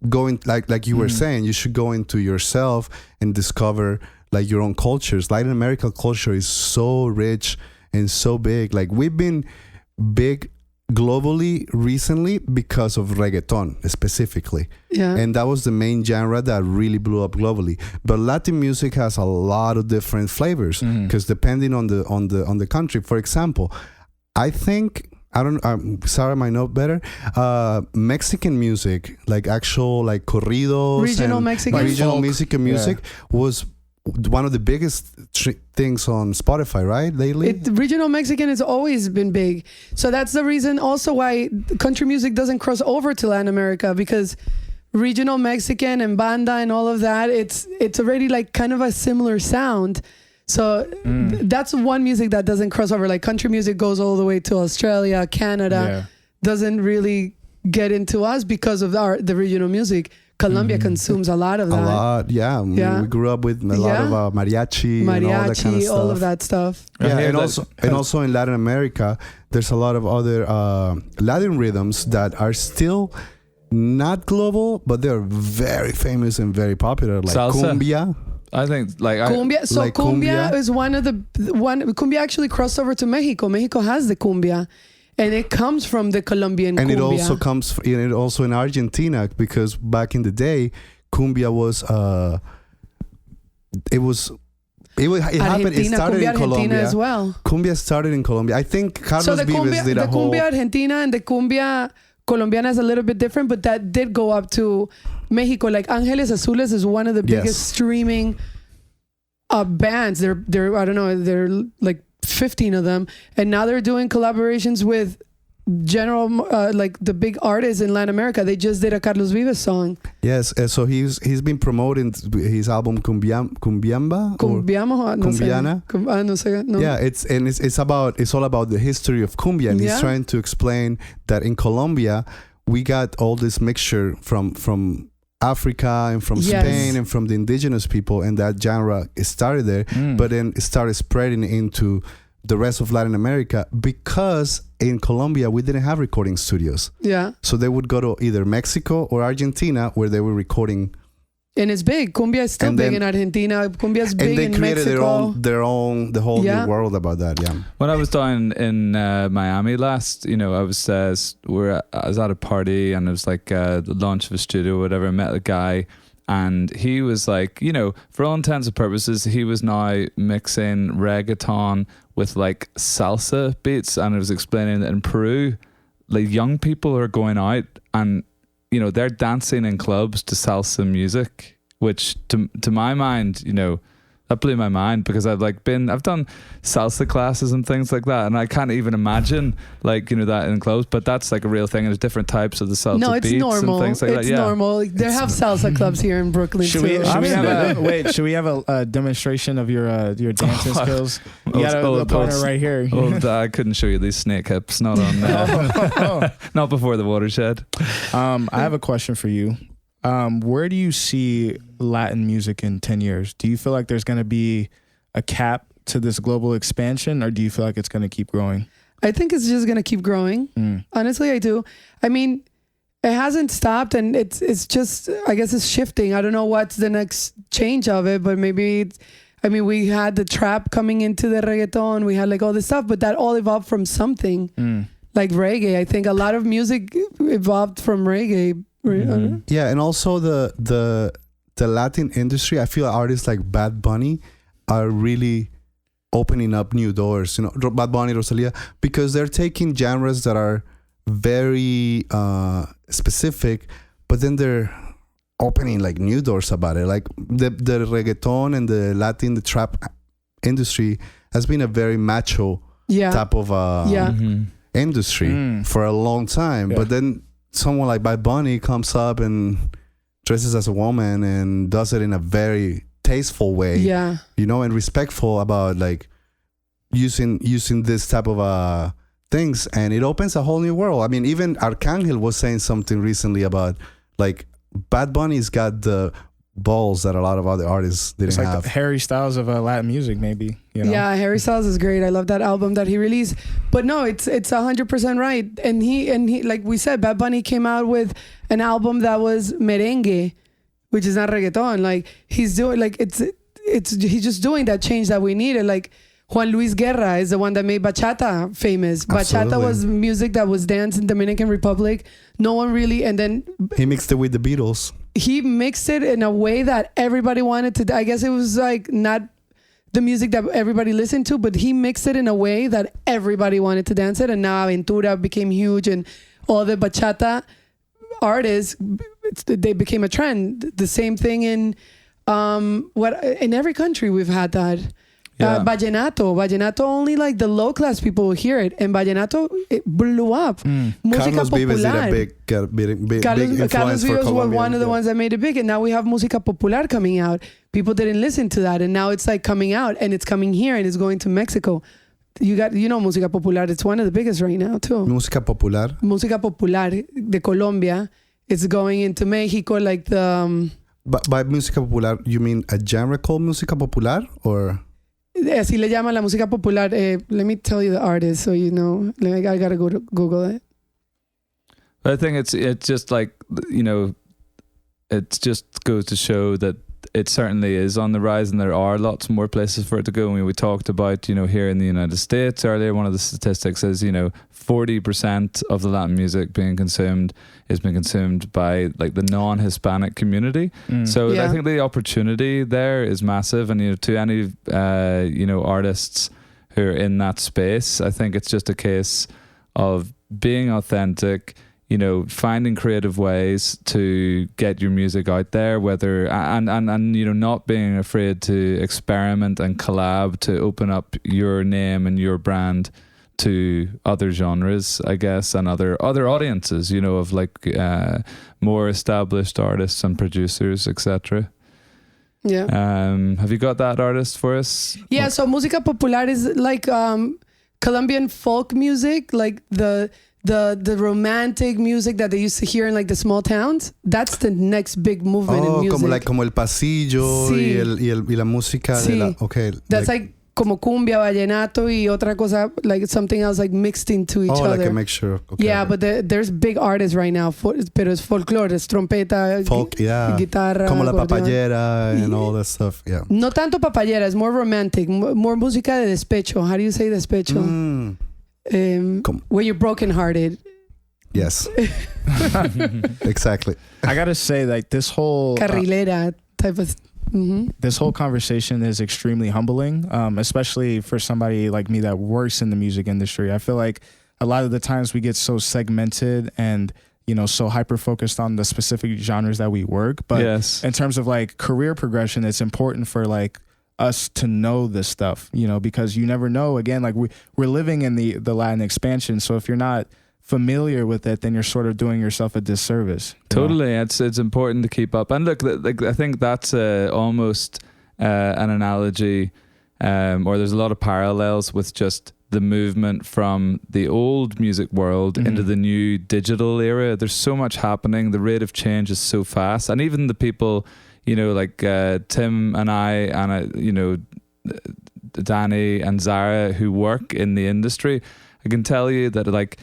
go in, like you were saying, you should go into yourself and discover like your own cultures. Latin American culture is so rich and so big. Like, we've been big globally recently because of reggaeton specifically. And that was the main genre that really blew up globally. But Latin music has a lot of different flavors, because depending on the country. For example, I think, I don't. Sarah might know better. Mexican music, like actual like corridos,
regional
Mexican music, was one of the biggest things on Spotify, right? Lately,
regional Mexican has always been big. So that's the reason also why country music doesn't cross over to Latin America, because regional Mexican and banda and all of that, it's already like kind of a similar sound. So that's one music that doesn't cross over. Like country music goes all the way to Australia, Canada, doesn't really get into us because of the regional music. Colombia consumes a lot of that.
A lot, yeah. We grew up with a lot of mariachi and all that kind of stuff.
All of that stuff.
Yeah, and also in Latin America, there's a lot of other Latin rhythms that are still not global, but they're very famous and very popular, like
salsa.
Cumbia.
I think
cumbia. So
like
cumbia is one cumbia actually crossed over to Mexico. Mexico has the cumbia, and it comes from the Colombian
and
cumbia.
It also in Argentina, because back in the day, cumbia was it happened. It started in Colombia
as well.
Cumbia started in Colombia. I think Carlos Vives did a whole.
The cumbia Argentina and the cumbia Colombiana is a little bit different, but that did go up to Mexico. Like Ángeles Azules is one of the biggest streaming bands. They're I don't know, they're like 15 of them, and now they're doing collaborations with general like the big artists in Latin America. They just did a Carlos Vives song.
Yes, so he's been promoting his album Cumbiamba or Cumbiana.
No sé, no.
Yeah, it's all about the history of cumbia, and he's trying to explain that in Colombia we got all this mixture from Africa and from Spain and from the indigenous people, and that genre started there, but then it started spreading into the rest of Latin America because in Colombia we didn't have recording studios. Yeah. So they would go to either Mexico or Argentina where they were recording.
And it's big. Cumbia is still big in Argentina. Cumbia is big in Mexico. And they created
the whole new world about that. Yeah.
When I was down in Miami last, I was at a party and it was like the launch of a studio or whatever. I met a guy and he was like, for all intents and purposes, he was now mixing reggaeton with like salsa beats. And I was explaining that in Peru, like young people are going out and they're dancing in clubs to salsa music, which to my mind, that blew my mind because I've done salsa classes and things like that, and I can't even imagine that in clubs. But that's like a real thing, and there's different types of the salsa beats
normal.
And things like that.
It's normal. They have salsa clubs here in Brooklyn
should
too.
Should we have a demonstration of your dancing skills? You got a partner right here.
I couldn't show you these snake hips. Not on. Not before the watershed.
I have a question for you. Where do you see Latin music in 10 years? Do you feel like there's going to be a cap to this global expansion, or do you feel like it's going to keep growing?
I think it's just going to keep growing. Honestly, I do. I mean, it hasn't stopped, and it's just, I guess it's shifting. I don't know what's the next change of it, but maybe we had the trap coming into the reggaeton. We had like all this stuff, but that all evolved from something like reggae. I think a lot of music evolved from reggae.
Yeah, and also the Latin industry, I feel artists like Bad Bunny are really opening up new doors. Bad Bunny, Rosalia, because they're taking genres that are very specific, but then they're opening like new doors about it. Like the reggaeton and the trap industry has been a very macho type of industry for a long time, but then someone like Bad Bunny comes up and dresses as a woman and does it in a very tasteful way, and respectful about like using this type of things, and it opens a whole new world. I mean, even Arcángel was saying something recently about like Bad Bunny's got the balls that a lot of other artists didn't have. It's like
the Harry Styles of Latin music, maybe.
Yeah, Harry Styles is great. I love that album that he released. But no, it's 100% right. And he like we said, Bad Bunny came out with an album that was merengue, which is not reggaeton. Like he's doing he's just doing that change that we needed. Like Juan Luis Guerra is the one that made bachata famous. Absolutely. Bachata was music that was danced in Dominican Republic. No one really, and then
he mixed it with the Beatles.
He mixed it in a way that everybody wanted to. I guess it was like not the music that everybody listened to, but he mixed it in a way that everybody wanted to dance it. And now Aventura became huge, and all the bachata artists, they became a trend. The same thing in every country we've had that. Vallenato only like the low class people will hear it, and Vallenato it blew up. Música
Carlos Vives did a big influence
Carlos Vives
for
was one of the ones that made it big, and now we have Música Popular coming out. People didn't listen to that, and now it's like coming out, and it's coming here, and it's going to Mexico. Música Popular, it's one of the biggest right now too.
Música Popular
de Colombia, it's going into Mexico, like the
by Música Popular you mean a genre called Música Popular, or
así le llaman la música popular. Let me tell you the artist so you know. I gotta go to Google it.
But I think it's just like, it just goes to show that it certainly is on the rise, and there are lots more places for it to go. I mean, we talked about, here in the United States earlier, one of the statistics is, 40% of the Latin music being consumed is being consumed by like the non-Hispanic community. So I think the opportunity there is massive, and to any artists who are in that space, I think it's just a case of being authentic, finding creative ways to get your music out there, whether and not being afraid to experiment and collab to open up your name and your brand to other genres, I guess, and other audiences, you know, of like more established artists and producers, etc.
Yeah.
Have you got that artist for us?
Yeah, so música popular is like Colombian folk music, like the romantic music that they used to hear in like the small towns. That's the next big movement in music.
Como el pasillo y la música de la, okay.
That's like como cumbia, vallenato y otra cosa, like something else like mixed into each other.
Like a mixture. Okay.
Yeah, but there's big artists right now, pero es folklore, es trompeta, guitarra.
Como la papayera and all that stuff, yeah.
No tanto papayera, es more romantic, more música de despecho. How do you say despecho? When you're brokenhearted.
Yes. Exactly.
I gotta say, like, this whole
carrilera type of
this whole conversation is extremely humbling, especially for somebody like me that works in the music industry. I feel like a lot of the times we get so segmented and, you know, so hyper focused on the specific genres that we work. But in terms of like career progression, it's important for like us to know this stuff, you know, because you never know. Again, like we're living in the Latin expansion. So if you're not familiar with it, then you're sort of doing yourself a disservice.
Totally. It's important to keep up. And look, like, I think that's almost an analogy, or there's a lot of parallels with just the movement from the old music world into the new digital era. There's so much happening. The rate of change is so fast. And even the people, you know, like Tim and I, and you know, Danny and Zarah, who work in the industry, I can tell you that like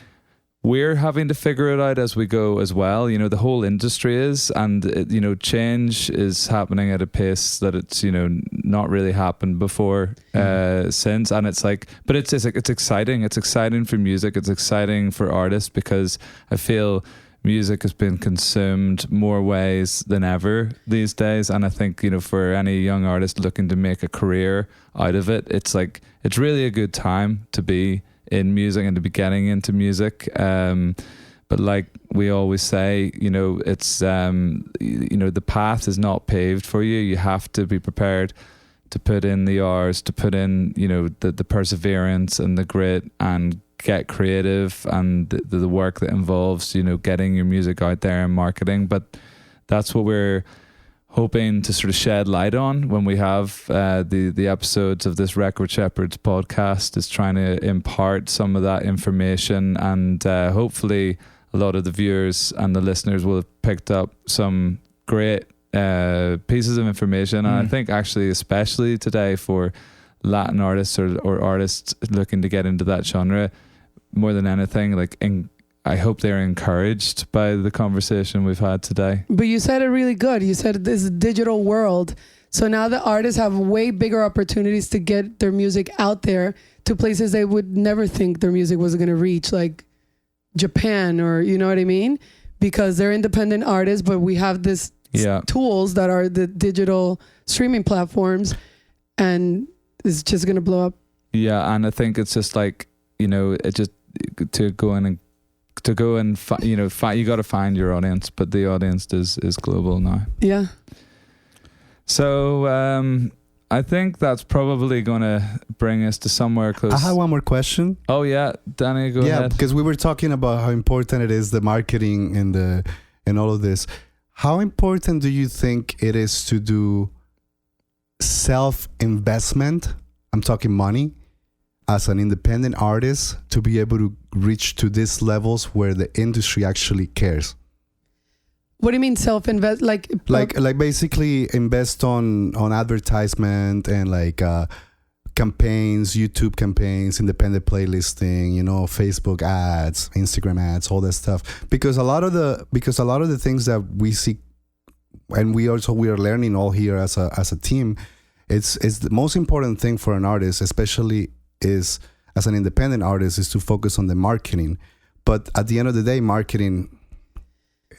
we're having to figure it out as we go as well. You know, the whole industry is, and you know, change is happening at a pace that it's, you know, not really happened before since. And it's like, but it's exciting. It's exciting for music. It's exciting for artists because I feel music has been consumed more ways than ever these days. And I think, you know, for any young artist looking to make a career out of it, it's like, it's really a good time to be in music and to be getting into music. But like we always say, you know, it's, you know, the path is not paved for you. You have to be prepared to put in the hours, to put in, you know, the perseverance and the grit and get creative and the work that involves, you know, getting your music out there and marketing. But that's what we're hoping to sort of shed light on when we have the episodes of this Record Shepherds podcast, is trying to impart some of that information, and hopefully a lot of the viewers and the listeners will have picked up some great pieces of information. And I think actually especially today for Latin artists or artists looking to get into that genre, more than anything, like I hope they're encouraged by the conversation we've had today.
But you said it really good. You said this digital world. So now the artists have way bigger opportunities to get their music out there to places they would never think their music was going to reach, like Japan, or you know what I mean? Because they're independent artists, but we have this tools that are the digital streaming platforms, and it's just going to blow up.
Yeah, and I think it's just like, you know, it just to go in and you know, you got to find your audience, but the audience is global now.
Yeah.
So I think that's probably going to bring us to somewhere close.
I have one more question.
Oh yeah, Danny, go ahead.
Yeah, because we were talking about how important it is, the marketing and all of this. How important do you think it is to do self-investment? I'm talking money. As an independent artist, to be able to reach to these levels where the industry actually cares.
What do you mean self-invest? Like
basically invest on advertisement and like campaigns, YouTube campaigns, independent playlisting, you know, Facebook ads, Instagram ads, all that stuff. Because a lot of the things that we see, and we are learning all here as a team, it's the most important thing for an artist, especially is as an independent artist, is to focus on the marketing. But at the end of the day, marketing,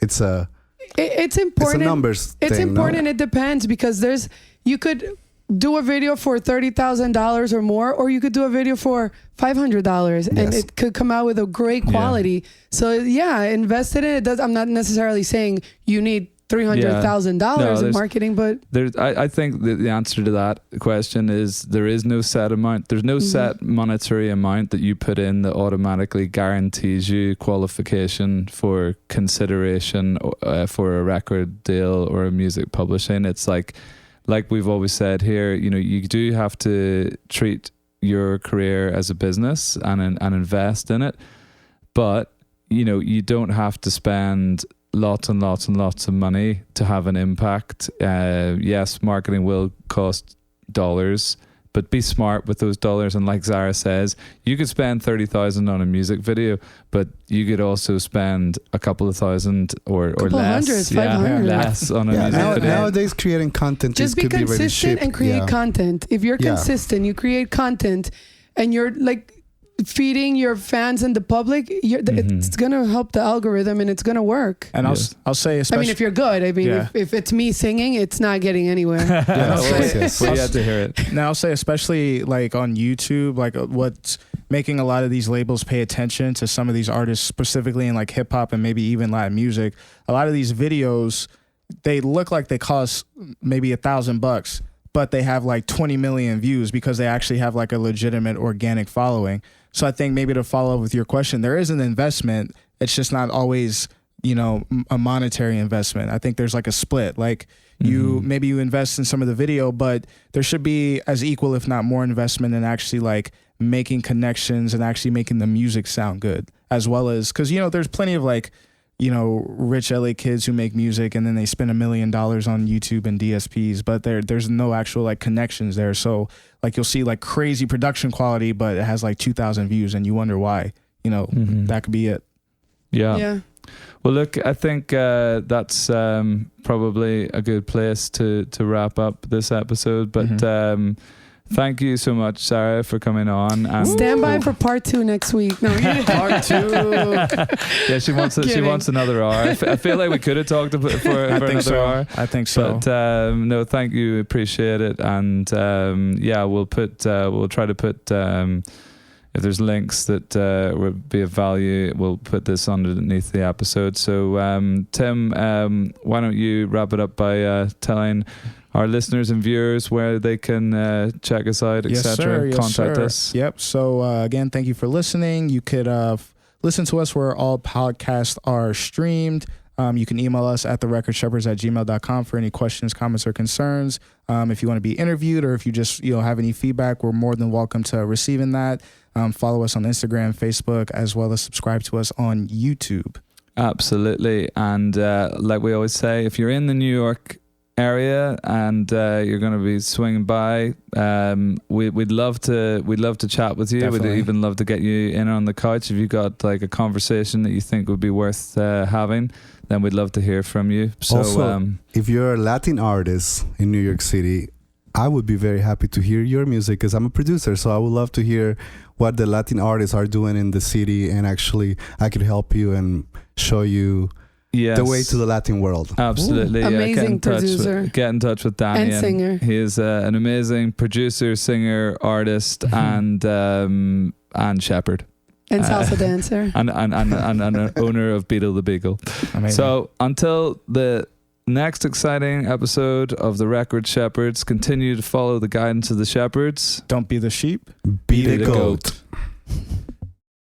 it's important. It's a numbers
it's
thing,
important.
No?
It depends, because you could do a video for $30,000 or more, or you could do a video for $500 and it could come out with a great quality. So yeah, invest in it. I'm not necessarily saying you need $300,000 in marketing, but
I think the answer to that question is there is no set amount. There's no set monetary amount that you put in that automatically guarantees you qualification for consideration for a record deal or a music publishing. It's like we've always said here, you know, you do have to treat your career as a business and invest in it, but you know, you don't have to spend lots and lots and lots of money to have an impact. Yes, marketing will cost dollars, but be smart with those dollars. And like Zarah says, you could spend 30,000 on a music video, but you could also spend a couple of thousand or less,
hundreds, 500.
less on a music video.
Nowadays, creating content
just be
could
consistent
be really cheap.
and create content. If you're consistent, you create content, and you're like feeding your fans and the public, it's gonna help the algorithm and it's gonna work.
And I'll say, especially,
I mean, if you're good, I mean, if it's me singing, it's not getting anywhere.
We had to hear it.
Now I'll say, especially like on YouTube, like what's making a lot of these labels pay attention to some of these artists, specifically in like hip hop and maybe even Latin music. A lot of these videos, they look like they cost maybe $1,000, but they have like 20 million views because they actually have like a legitimate organic following. So I think maybe to follow up with your question, there is an investment. It's just not always, you know, a monetary investment. I think there's like a split. Like maybe you invest in some of the video, but there should be as equal, if not more, investment in actually like making connections and actually making the music sound good, as well as, because, you know, there's plenty of like, you know, rich LA kids who make music and then they spend $1 million on YouTube and DSPs, but there's no actual like connections there. So like you'll see like crazy production quality, but it has like 2,000 views and you wonder why, you know, that could be it.
Yeah. Well, look, I think that's probably a good place to wrap up this episode, but thank you so much, Zarah, for coming on. And
stand by for part 2 next week. No,
part 2.
Yeah, she wants another hour. I feel like we could have talked for another hour.
I think so.
But no, thank you, appreciate it. And we'll try to put if there's links that would be of value, we'll put this underneath the episode. So Tim, why don't you wrap it up by telling our listeners and viewers where they can check us out, etc. Contact us.
Yep. So again, thank you for listening. You could listen to us where all podcasts are streamed. You can email us at therecordshepherds@gmail.com for any questions, comments, or concerns. If you want to be interviewed or if you just have any feedback, we're more than welcome to receiving that. Follow us on Instagram, Facebook, as well as subscribe to us on YouTube.
Absolutely. And like we always say, if you're in the New York area and you're going to be swinging by, we'd love to chat with you.
Definitely.
We'd even love to get you in on the couch. If you've got like a conversation that you think would be worth having, then we'd love to hear from you. So
also, if you're a Latin artist in New York City, I would be very happy to hear your music because I'm a producer, so I would love to hear what the Latin artists are doing in the city, and actually I could help you and show you the way to the Latin world.
Absolutely. Yeah,
amazing producer.
Get in touch with Danny.
And singer.
He is an amazing producer, singer, artist, and shepherd.
And salsa dancer.
And an owner of Beetle the Beagle.
Amazing.
So until the next exciting episode of The Record Shepherds, continue to follow the guidance of the shepherds.
Don't be the sheep.
Be the goat.